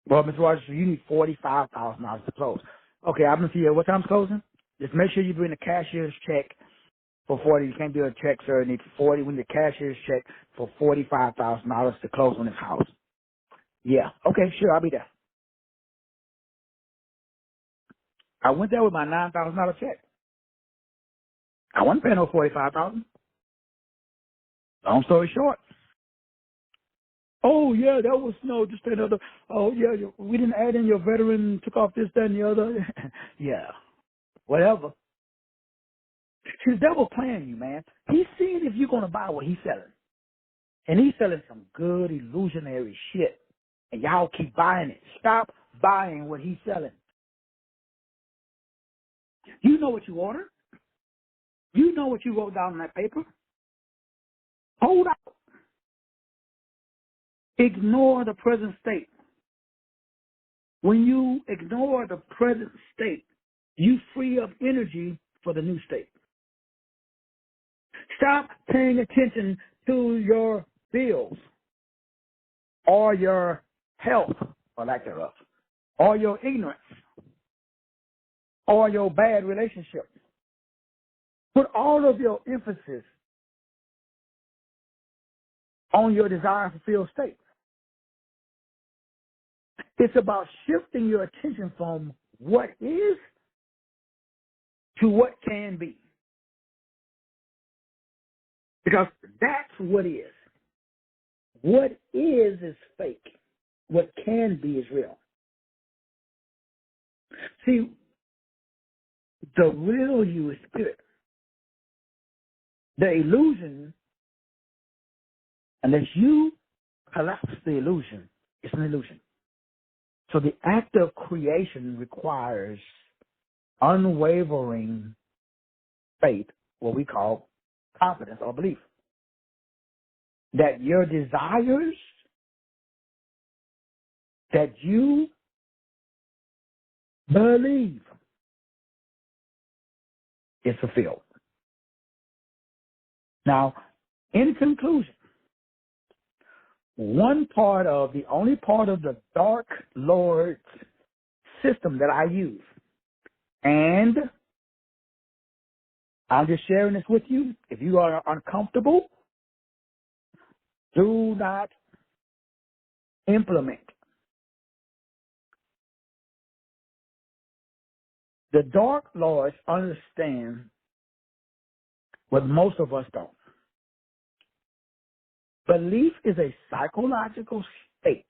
Speaker 1: Well, Mr. Rogers, you need $45,000 to close. Okay, I'm going to see you. What time's closing? Just make sure you bring the cashier's check for 40. You can't do a check, sir. You need 40. We need the cashier's check for $45,000 to close on this house. Yeah. Okay, sure. I'll be there. I went there with my $9,000 check. I wasn't paying no $45,000. Long story short. Oh, yeah, that was, just another, oh, yeah, we didn't add in your veteran, took off this, that, and the other. Yeah, whatever. See, the devil playing you, man. He's seeing if you're going to buy what he's selling. And he's selling some good illusionary shit. And y'all keep buying it. Stop buying what he's selling. You know what you ordered. You know what you wrote down on that paper. Hold out. Ignore the present state. When you ignore the present state, you free up energy for the new state. Stop paying attention to your bills or your health, or lack thereof, or your ignorance, or your bad relationship. Put all of your emphasis on your desired fulfilled state. It's about shifting your attention from what is to what can be. Because that's what is. What is fake. What can be is real. See, the real you is spirit. The illusion, unless you collapse the illusion, it's an illusion. So the act of creation requires unwavering faith, what we call confidence or belief, that your desires that you believe is fulfilled. Now, in conclusion, the only part of the Dark Lord's system that I use, and I'm just sharing this with you. If you are uncomfortable, do not implement. The Dark Lords understand what most of us don't. Belief is a psychological state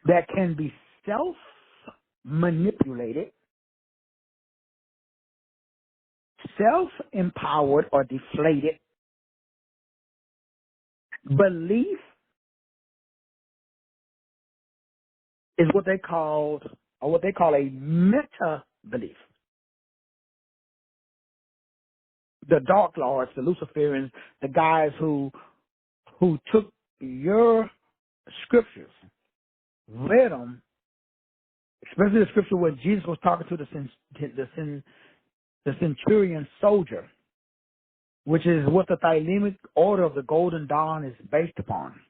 Speaker 1: that can be self-manipulated, self-empowered, or deflated. Belief is what they call a meta-belief. The Dark Lords, the Luciferians, the guys who took your scriptures, read them, especially the scripture where Jesus was talking to the centurion soldier, which is what the Thelemic order of the Golden Dawn is based upon.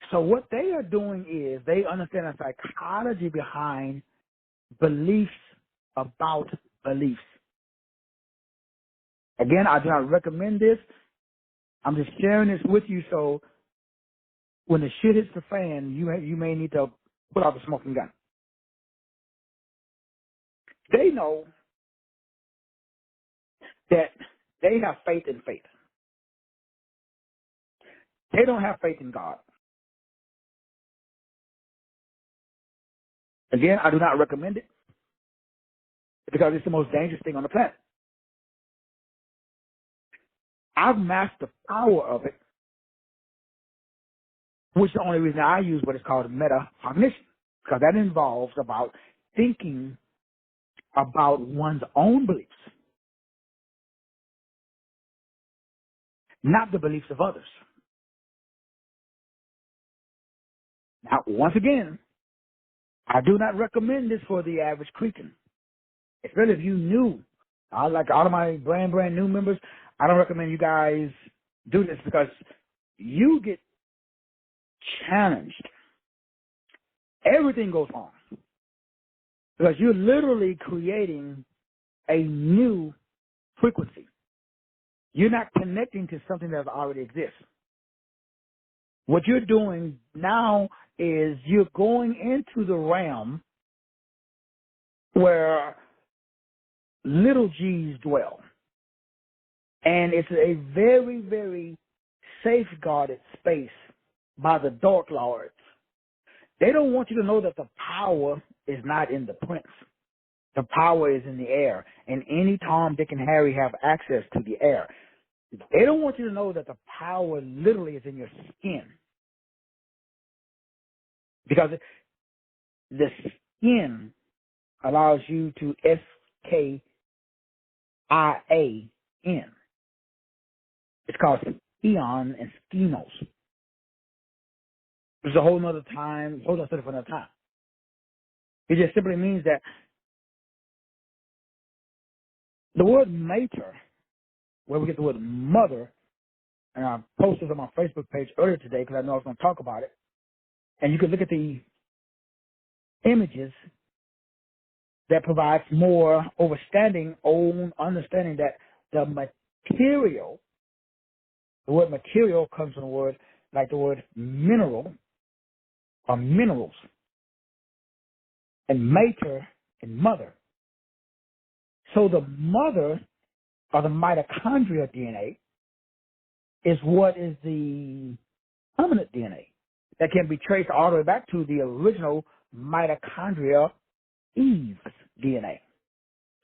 Speaker 1: So what they are doing is they understand the psychology behind beliefs about beliefs. Again, I do not recommend this. I'm just sharing this with you so when the shit hits the fan, you may need to put out the smoking gun. They know that they have faith in faith. They don't have faith in God. Again, I do not recommend it because it's the most dangerous thing on the planet. I've mastered the power of it, which is the only reason I use what is called metacognition, because that involves about thinking about one's own beliefs, not the beliefs of others. Now, once again, I do not recommend this for the average Cretan. Especially if you new. Like all of my brand new members, I don't recommend you guys do this because you get challenged. Everything goes wrong because you're literally creating a new frequency. You're not connecting to something that already exists. What you're doing now is you're going into the realm where little G's dwell. And it's a very, very safeguarded space by the Dark Lords. They don't want you to know that the power is not in the prince. The power is in the air. And any Tom, Dick, and Harry have access to the air. They don't want you to know that the power literally is in your skin. Because the skin allows you to S-K-I-A-N. It's called Eon and Skenos. It's a whole other time, whole other for another time. It just simply means that the word mater, where we get the word mother, and I posted on my Facebook page earlier today because I know I was going to talk about it, and you can look at the images that provides more understanding that the material, the word material comes from the word, like the word mineral, or minerals, and mater and mother. So the mother or the mitochondria DNA is what is the permanent DNA that can be traced all the way back to the original mitochondria, Eve's DNA,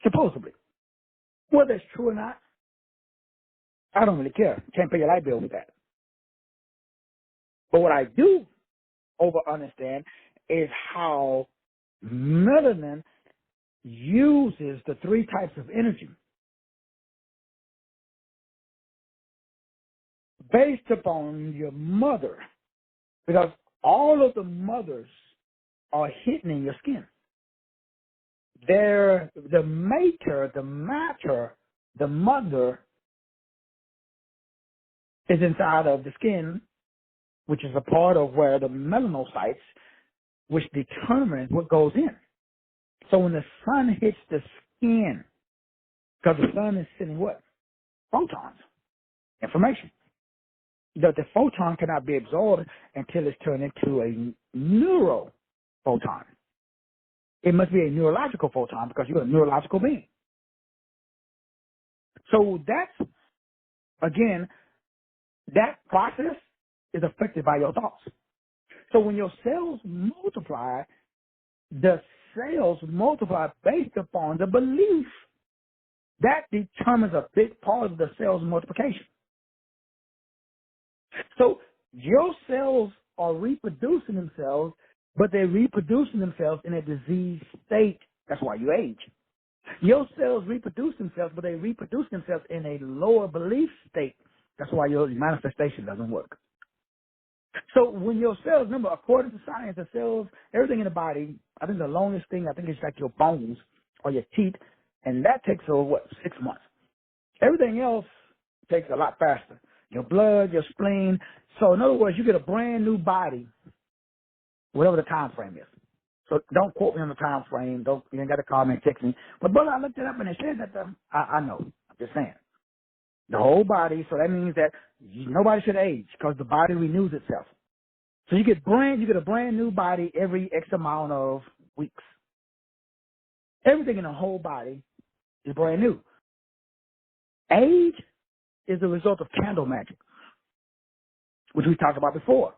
Speaker 1: supposedly. Whether it's true or not, I don't really care. Can't pay your light bill with that. But what I do over understand is how melanin uses the three types of energy based upon your mother, because all of the mothers are hidden in your skin. They're the mater, the matter, the mother is inside of the skin, which is a part of where the melanocytes, which determines what goes in. So when the sun hits the skin, because the sun is sending what? Photons, information. The photon cannot be absorbed until it's turned into a neurophoton. It must be a neurological photon because you're a neurological being. So that's, again, that process is affected by your thoughts. So when your cells multiply, the cells multiply based upon the belief. That determines a big part of the cell's multiplication. So your cells are reproducing themselves, but they're reproducing themselves in a diseased state. That's why you age. Your cells reproduce themselves, but they reproduce themselves in a lower belief state. That's why your manifestation doesn't work. So when your cells, remember, according to science, the cells, everything in the body, I think the longest thing, I think it's like your bones or your teeth, and that takes over, 6 months. Everything else takes a lot faster. Your blood, your spleen. So in other words, you get a brand new body, whatever the time frame is. So don't quote me on the time frame. You ain't got to call me and text me. But brother, I looked it up and it said that I know. I'm just saying. The whole body, so that means that nobody should age because the body renews itself. So you get a brand new body every X amount of weeks. Everything in the whole body is brand new. Age is the result of candle magic, which we talked about before.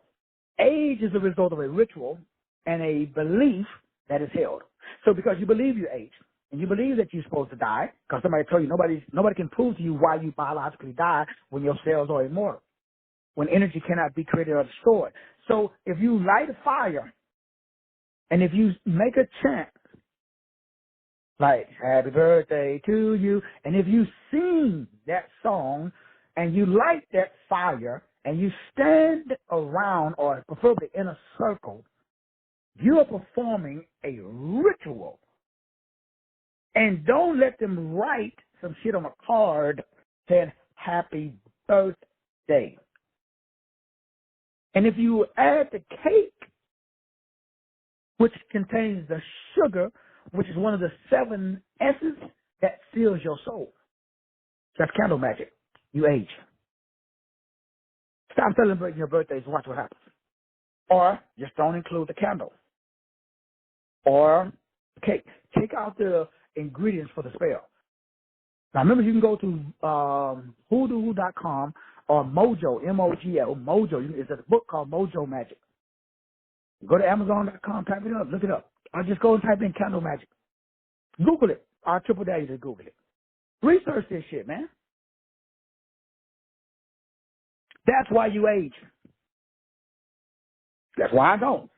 Speaker 1: Age is the result of a ritual and a belief that is held. So because you believe you age, and you believe that you're supposed to die, because somebody told you nobody can prove to you why you biologically die when your cells are immortal, when energy cannot be created or destroyed. So if you light a fire, and if you make a chant, like happy birthday to you, and if you sing that song, and you light that fire, and you stand around, or preferably in a circle, you are performing a ritual. And don't let them write some shit on a card saying happy birthday. And if you add the cake, which contains the sugar, which is one of the 7 S's that seals your soul. That's candle magic. You age. Stop celebrating your birthdays and watch what happens. Or just don't include the candle. Or the cake. Take out the ingredients for the spell. Now remember, you can go to hoodoo.com or Mojo, M-O-G-O, Mojo. It's a book called Mojo Magic. Go to Amazon.com, type it up, look it up. Or just go and type in candle magic. Google it. Our triple daddy to Google it. Research this shit, man. That's why you age. That's why I don't.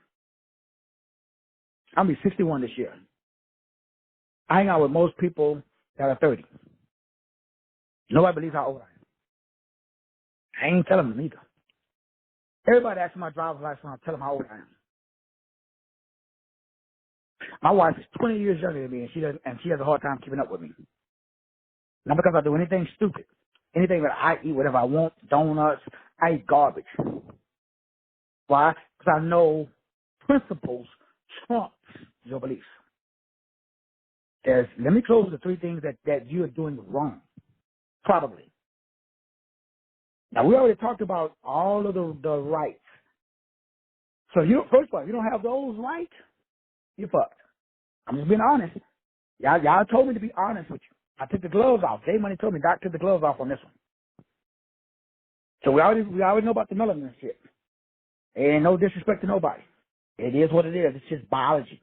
Speaker 1: I'll be 61 this year. I hang out with most people that are 30. Nobody believes how old I am. I ain't telling them either. Everybody asks my driver's license when I tell them how old I am. My wife is 20 years younger than me, and she has a hard time keeping up with me. Not because I do anything stupid. Anything that I eat, whatever I want, donuts, I eat garbage. Why? Because I know principles trumps your beliefs. Let me close with the 3 things that you are doing wrong. Probably. Now, we already talked about all of the rights. So, first of all, if you don't have those rights, you're fucked. I'm just being honest. Y'all told me to be honest with you. I took the gloves off. Dave Money told me, Doc took the gloves off on this one. So we already know about the melanin shit. Ain't no disrespect to nobody. It is what it is. It's just biology.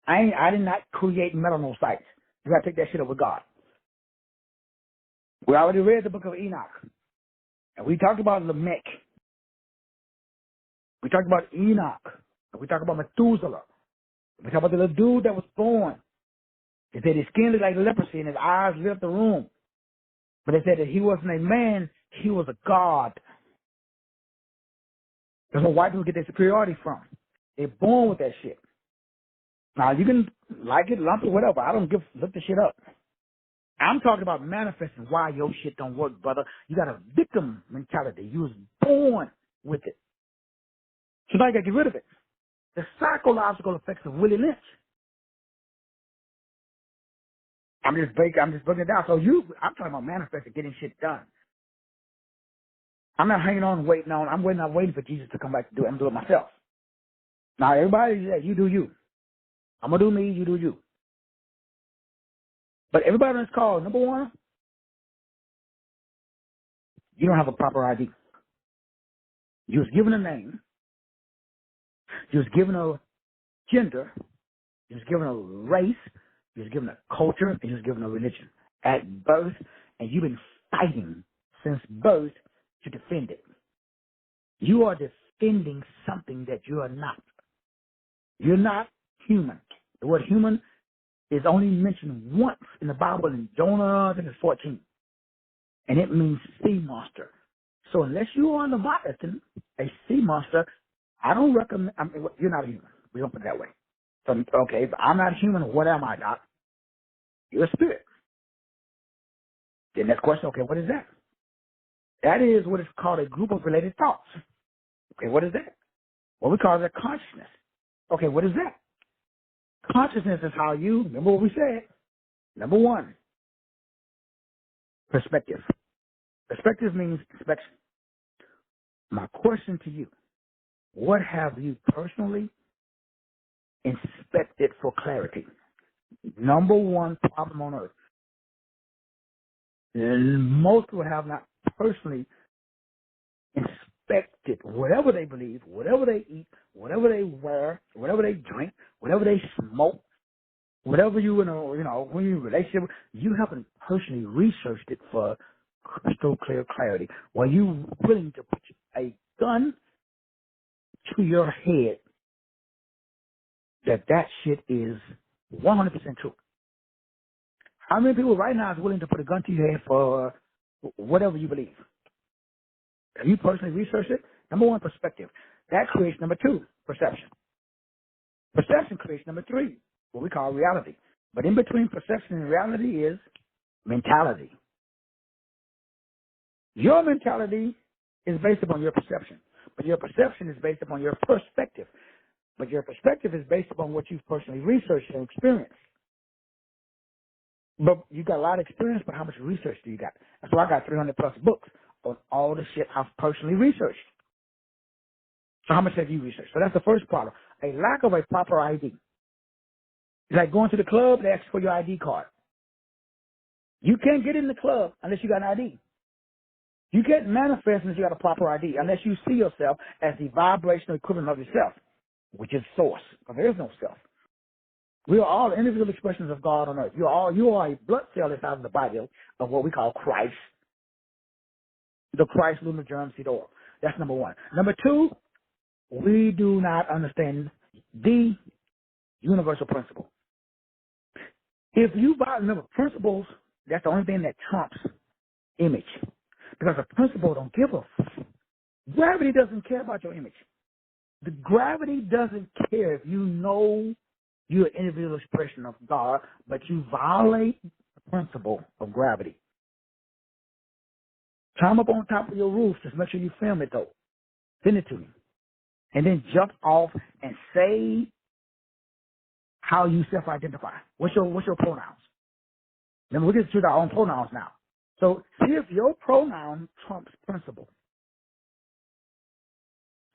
Speaker 1: I did not create melanocytes. You gotta take that shit up with God. We already read the book of Enoch. And we talked about Lamech. We talked about Enoch. And we talked about Methuselah. We talked about the little dude that was born. They said his skin looked like leprosy and his eyes lit up the room. But they said that he wasn't a man, he was a god. That's where white people get their superiority from. They're born with that shit. Now, you can like it, lump it, whatever. I don't look the shit up. I'm talking about manifesting why your shit don't work, brother. You got a victim mentality. You was born with it. So now you got to get rid of it. The psychological effects of Willie Lynch. I'm just breaking it down. So I'm talking about manifesting, getting shit done. I'm not hanging on and waiting on. I'm waiting for Jesus to come back to do it. I'm doing it myself. Now, everybody, you do you. I'm going to do me, you do you. But everybody on this call, number one, you don't have a proper ID. You was given a name. You was given a gender. You was given a race. You was given a culture. And you was given a religion at birth. And you've been fighting since birth to defend it. You are defending something that you are not. You're not human. The word human is only mentioned once in the Bible in Jonah, I think it's 14. And it means sea monster. So unless you are a Leviathan, a sea monster, I don't recommend, you're not a human. We don't put it that way. So, okay, if I'm not human, what am I, Doc? You're a spirit. Then next question, okay, what is that? That is what is called a group of related thoughts. Okay, what is that? Well, we call it consciousness. Okay, what is that? Consciousness is how you, remember what we said, number one, perspective. Perspective means inspection. My question to you, what have you personally inspected for clarity? Number one problem on earth. And most people have not personally inspected whatever they believe, whatever they eat, whatever they wear, whatever they drink, whatever they smoke, whatever you know, when you're in a relationship, you haven't personally researched it for crystal clear clarity. Were you willing to put a gun to your head that shit is 100% true? How many people right now is willing to put a gun to your head for whatever you believe? Have you personally researched it? Number one, perspective. That creates number two, perception. Perception creates number three, what we call reality. But in between perception and reality is mentality. Your mentality is based upon your perception, but your perception is based upon your perspective. But your perspective is based upon what you've personally researched and experienced. But you got a lot of experience, but how much research do you got? That's why I got 300 plus books on all the shit I've personally researched. So how much have you researched? So that's the first problem. A lack of a proper ID. It's like going to the club, they ask for your ID card. You can't get in the club unless you got an ID. You can't manifest unless you got a proper ID, unless you see yourself as the vibrational equivalent of yourself, which is source. Because there is no self. We are all individual expressions of God on earth. You are a blood cell inside of the body of what we call Christ. The Christ lunar germ seed oil. That's number one. Number two, we do not understand the universal principle. If you remember principles, that's the only thing that trumps image. Because a principle don't give a gravity doesn't care about your image. The gravity doesn't care if you know you're an individual expression of God, but you violate the principle of gravity. Climb up on top of your roof. Just make sure you film it, though. Send it to me. And then jump off and say how you self-identify. What's your pronouns? Then we get to choose our own pronouns now. So see if your pronoun trumps principle.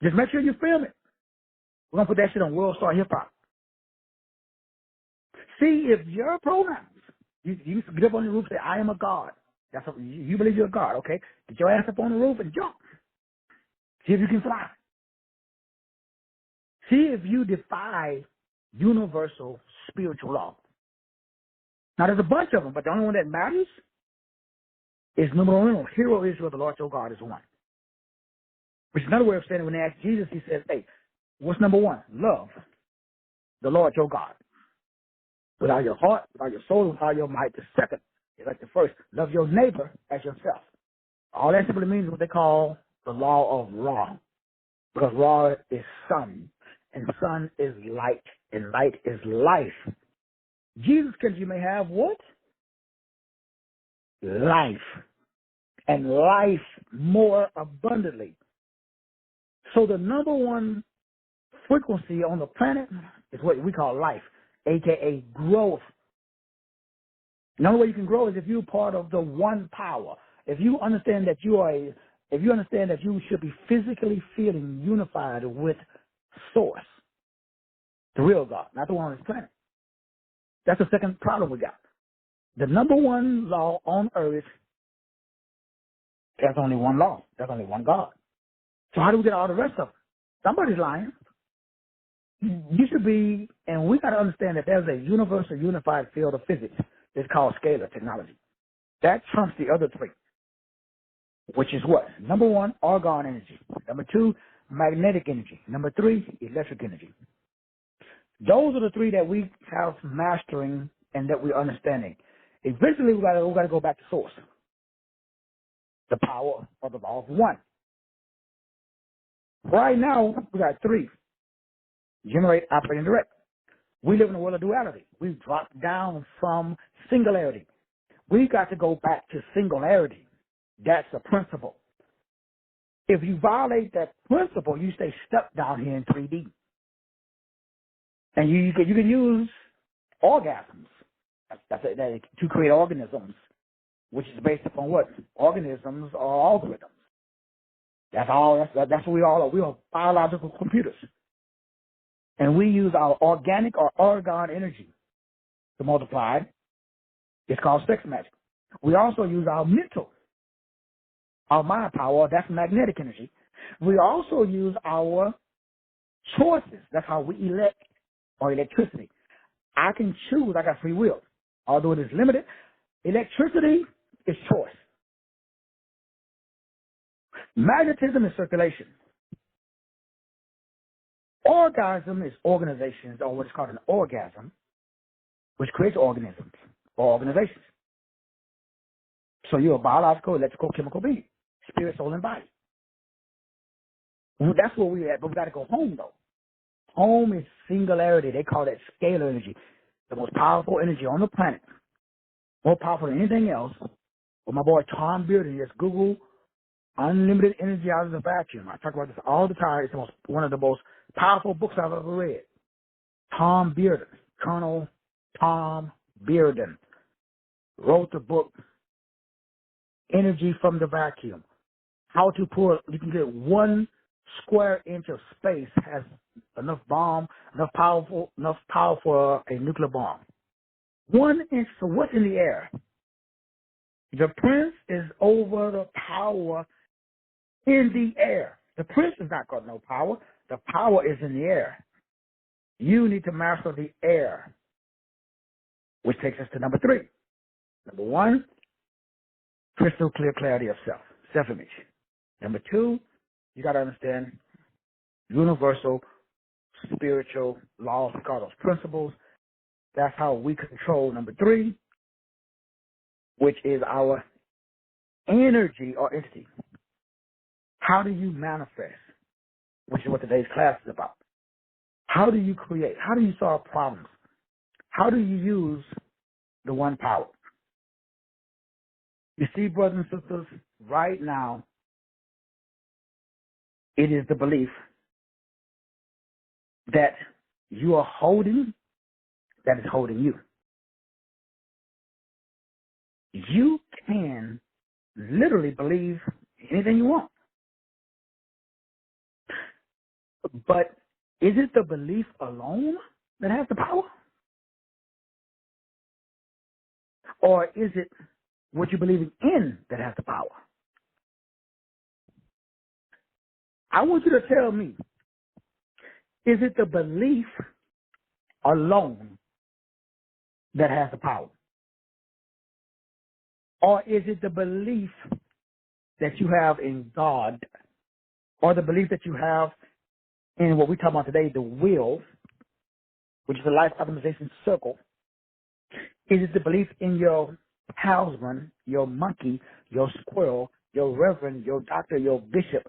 Speaker 1: Just make sure you film it. We're going to put that shit on World Star Hip Hop. See if your pronouns You get up on the roof and say, I am a God. That's what, you believe you're a God, okay? Get your ass up on the roof and jump. See if you can fly. See if you defy universal spiritual law. Now, there's a bunch of them, but the only one that matters is number one. Hear, O Israel, the Lord your God is one. Which is another way of saying it. When they asked Jesus, he says, hey, what's number one? Love the Lord your God. With all your heart, with all your soul, with all your might. The second is like the first. Love your neighbor as yourself. All that simply means what they call the law of Ra. Because Ra is sun, and sun is light, and light is life. Jesus says you may have what? Life. And life more abundantly. So the number one frequency on the planet is what we call life, a.k.a. growth. The only way you can grow is if you're part of the one power. If you understand that you should be physically feeling unified with Source, the real God, not the one on this planet. That's the second problem we got. The number one law on earth, there's only one law. There's only one God. So how do we get all the rest of them? Somebody's lying. You should be, and we got to understand that there's a universal unified field of physics. It's called scalar technology. That trumps the other three, which is what? Number one, argon energy. Number two, magnetic energy. Number three, electric energy. Those are the three that we have mastering and that we're understanding. Eventually, we got to go back to source, the power of the law of one. Right now, we got three: generate, operate, and direct. We live in a world of duality. We've dropped down from singularity. We've got to go back to singularity. That's the principle. If you violate that principle, you stay stuck down here in 3D. And you can use orgasms to create organisms, which is based upon what? Organisms are algorithms. That's all. That's what we all are. We are biological computers. And we use our organic or argon energy to multiply. It's called sex magic. We also use our mental, our mind power. That's magnetic energy. We also use our choices. That's how we elect, or electricity. I can choose. I got free will. Although it is limited, electricity is choice. Magnetism is circulation. Orgasm is organizations, or what's called an orgasm, which creates organisms or organizations. So you're a biological, electrical, chemical being, spirit, soul, and body. That's where we're at, but we got to go home, though. Home is singularity. They call that scalar energy, the most powerful energy on the planet, more powerful than anything else. Well, my boy Tom Bearden, just Google unlimited energy out of the vacuum. I talk about this all the time. It's one of the most powerful books I've ever read. Tom Bearden, Colonel Tom Bearden, wrote the book Energy from the Vacuum. How to pull, you can get 1 square inch of space has enough power for a nuclear bomb. 1 inch, so what's in the air? The prince is over the power in the air. The prince has not got no power. The power is in the air. You need to master the air, which takes us to number 3. Number 1, crystal clear clarity of self, self-image. Number 2, you got to understand universal spiritual laws, we call those principles. That's how we control number 3, which is our energy or entity. How do you manifest? Which is what today's class is about. How do you create? How do you solve problems? How do you use the one power? You see, brothers and sisters, right now, it is the belief that you are holding that is holding you. You can literally believe anything you want. But is it the belief alone that has the power? Or is it what you're believing in that has the power? I want you to tell me, is it the belief alone that has the power? Or is it the belief that you have in God, or the belief that you have in what we talk about today, the will, which is the life optimization circle? Is it the belief in your husband, your monkey, your squirrel, your reverend, your doctor, your bishop?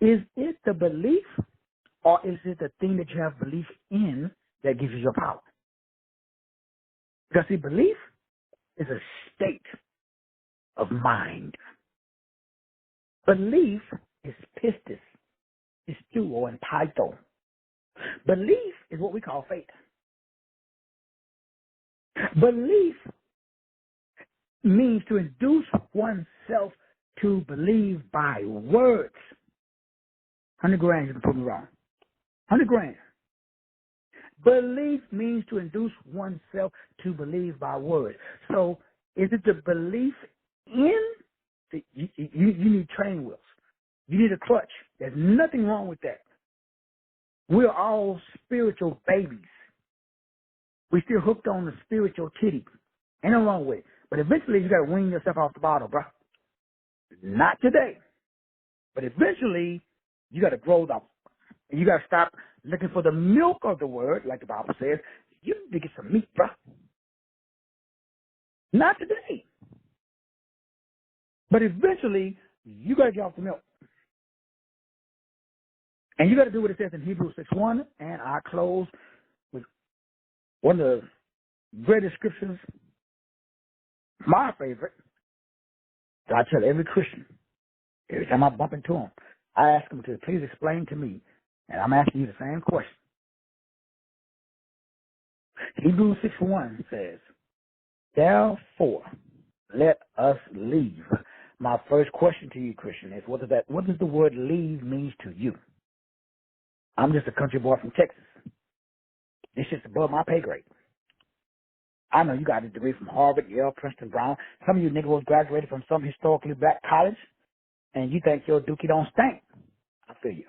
Speaker 1: Is it the belief, or is it the thing that you have belief in that gives you your power? Because see, belief is a state of mind. Belief is pistis, pistuo, and pytho. Belief is what we call faith. Belief means to induce oneself to believe by words. 100 grand, you can prove me wrong. 100 grand. Belief means to induce oneself to believe by words. So is it the belief in? You need training wheels. You need a clutch. There's nothing wrong with that. We're all spiritual babies. We still hooked on the spiritual titty. Ain't no wrong with it. But eventually you got to wean yourself off the bottle, bro. Not today. But eventually you got to grow up. And you got to stop looking for the milk of the word, like the Bible says. You need to get some meat, bro. Not today. But eventually you got to get off the milk. And you got to do what it says in Hebrews 6:1. And I close with one of the greatest scriptures, my favorite, that I tell every Christian, every time I bump into them, I ask them to please explain to me, and I'm asking you the same question. Hebrews 6:1 says, therefore, let us leave. My first question to you, Christian, is what does the word leave mean to you? I'm just a country boy from Texas. This shit's above my pay grade. I know you got a degree from Harvard, Yale, Princeton, Brown. Some of you niggas graduated from some historically black college, and you think your dookie don't stink. I feel you.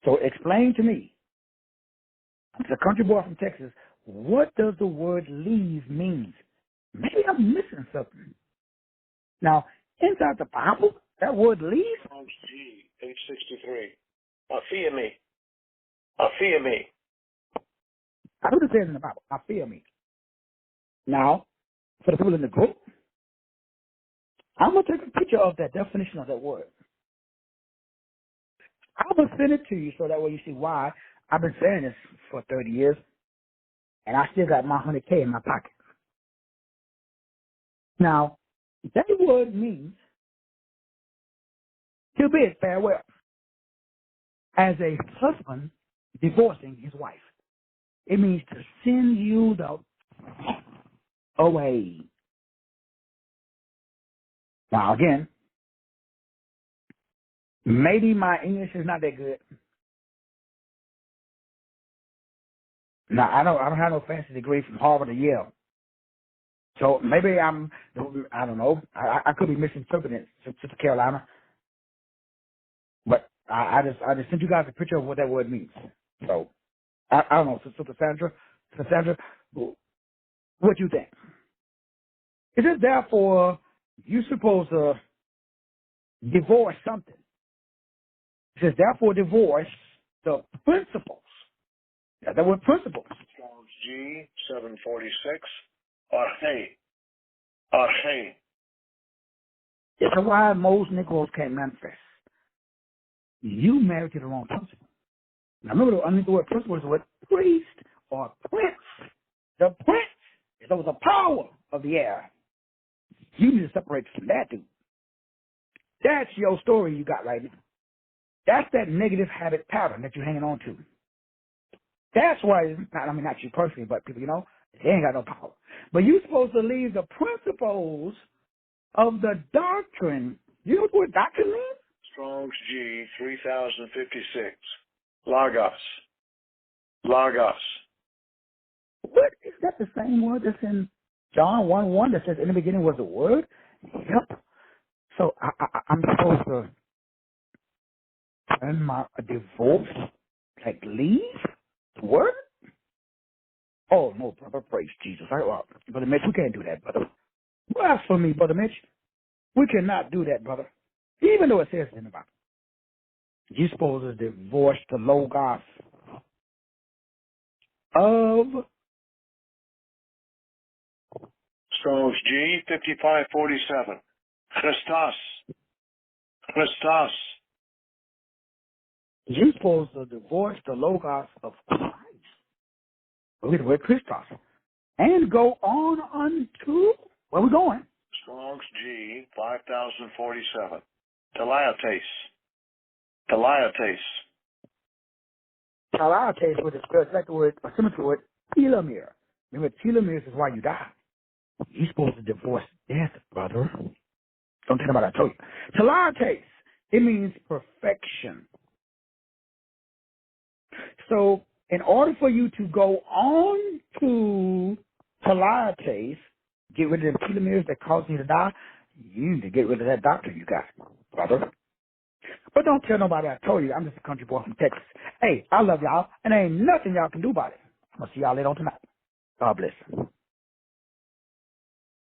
Speaker 1: So explain to me, as a country boy from Texas, what does the word leave mean? Maybe I'm missing something. Now, inside the Bible, that word leave?
Speaker 2: Psalms G, 863. Fear me. Fear me.
Speaker 1: I know what it says in the Bible. I fear me. Now, for the people in the group, I'm going to take a picture of that definition of that word. I'm going to send it to you so that way you see why I've been saying this for 30 years, and I still got my 100K in my pocket. Now, that word means to bid farewell, as a husband divorcing his wife. It means to send you the away. Now, again, maybe my English is not that good. Now, I don't have no fancy degree from Harvard or Yale. So maybe I don't know. I could be misinterpreting Sister Carolina. But I just sent you guys a picture of what that word means. So I don't know, Sister Sandra, what you think? Is it therefore you're supposed to divorce something? It says therefore divorce the principles. Yeah, that word principles.
Speaker 2: Psalms G, 746. Arche.
Speaker 1: It's why most Negroes can't manifest. You married to the wrong principle. Now remember, underneath the word principle is the word priest or prince. The prince is over the power of the air. You need to separate from that dude. That's your story you got right now. That's that negative habit pattern that you're hanging on to. That's why, not you personally, but people, they ain't got no power. But you're supposed to leave the principles of the doctrine. You know what doctrine means?
Speaker 2: Strong's G, 3056. Logos. Logos.
Speaker 1: What? Is that the same word that's in John 1:1 that says, in the beginning was the Word? Yep. So I'm supposed to turn my divorce, like leave the Word? Oh, no, brother, praise Jesus. Brother Mitch, we can't do that, brother. Blasphemy, Brother Mitch. We cannot do that, brother. Even though it says in the Bible. You're supposed to divorce the Logos of
Speaker 2: Strong's G 5547. Christos. Christos.
Speaker 1: You're supposed to divorce the Logos of Christ. Look at the word Christos. And go on unto, where we going?
Speaker 2: Strong's G 5047. Teleates. Teleates.
Speaker 1: Teleates with the spirit, like the word, a similar word, telomere. Remember, telomeres is why you die. You're supposed to divorce death, brother. Don't tell nobody I told you. Teleates, it means perfection. So, in order for you to go on to teleates, get rid of the telomeres that cause you to die, you need to get rid of that doctor you got, brother. But don't tell nobody I told you. I'm just a country boy from Texas. Hey, I love y'all, and there ain't nothing y'all can do about it. I'm going to see y'all later on tonight. God bless.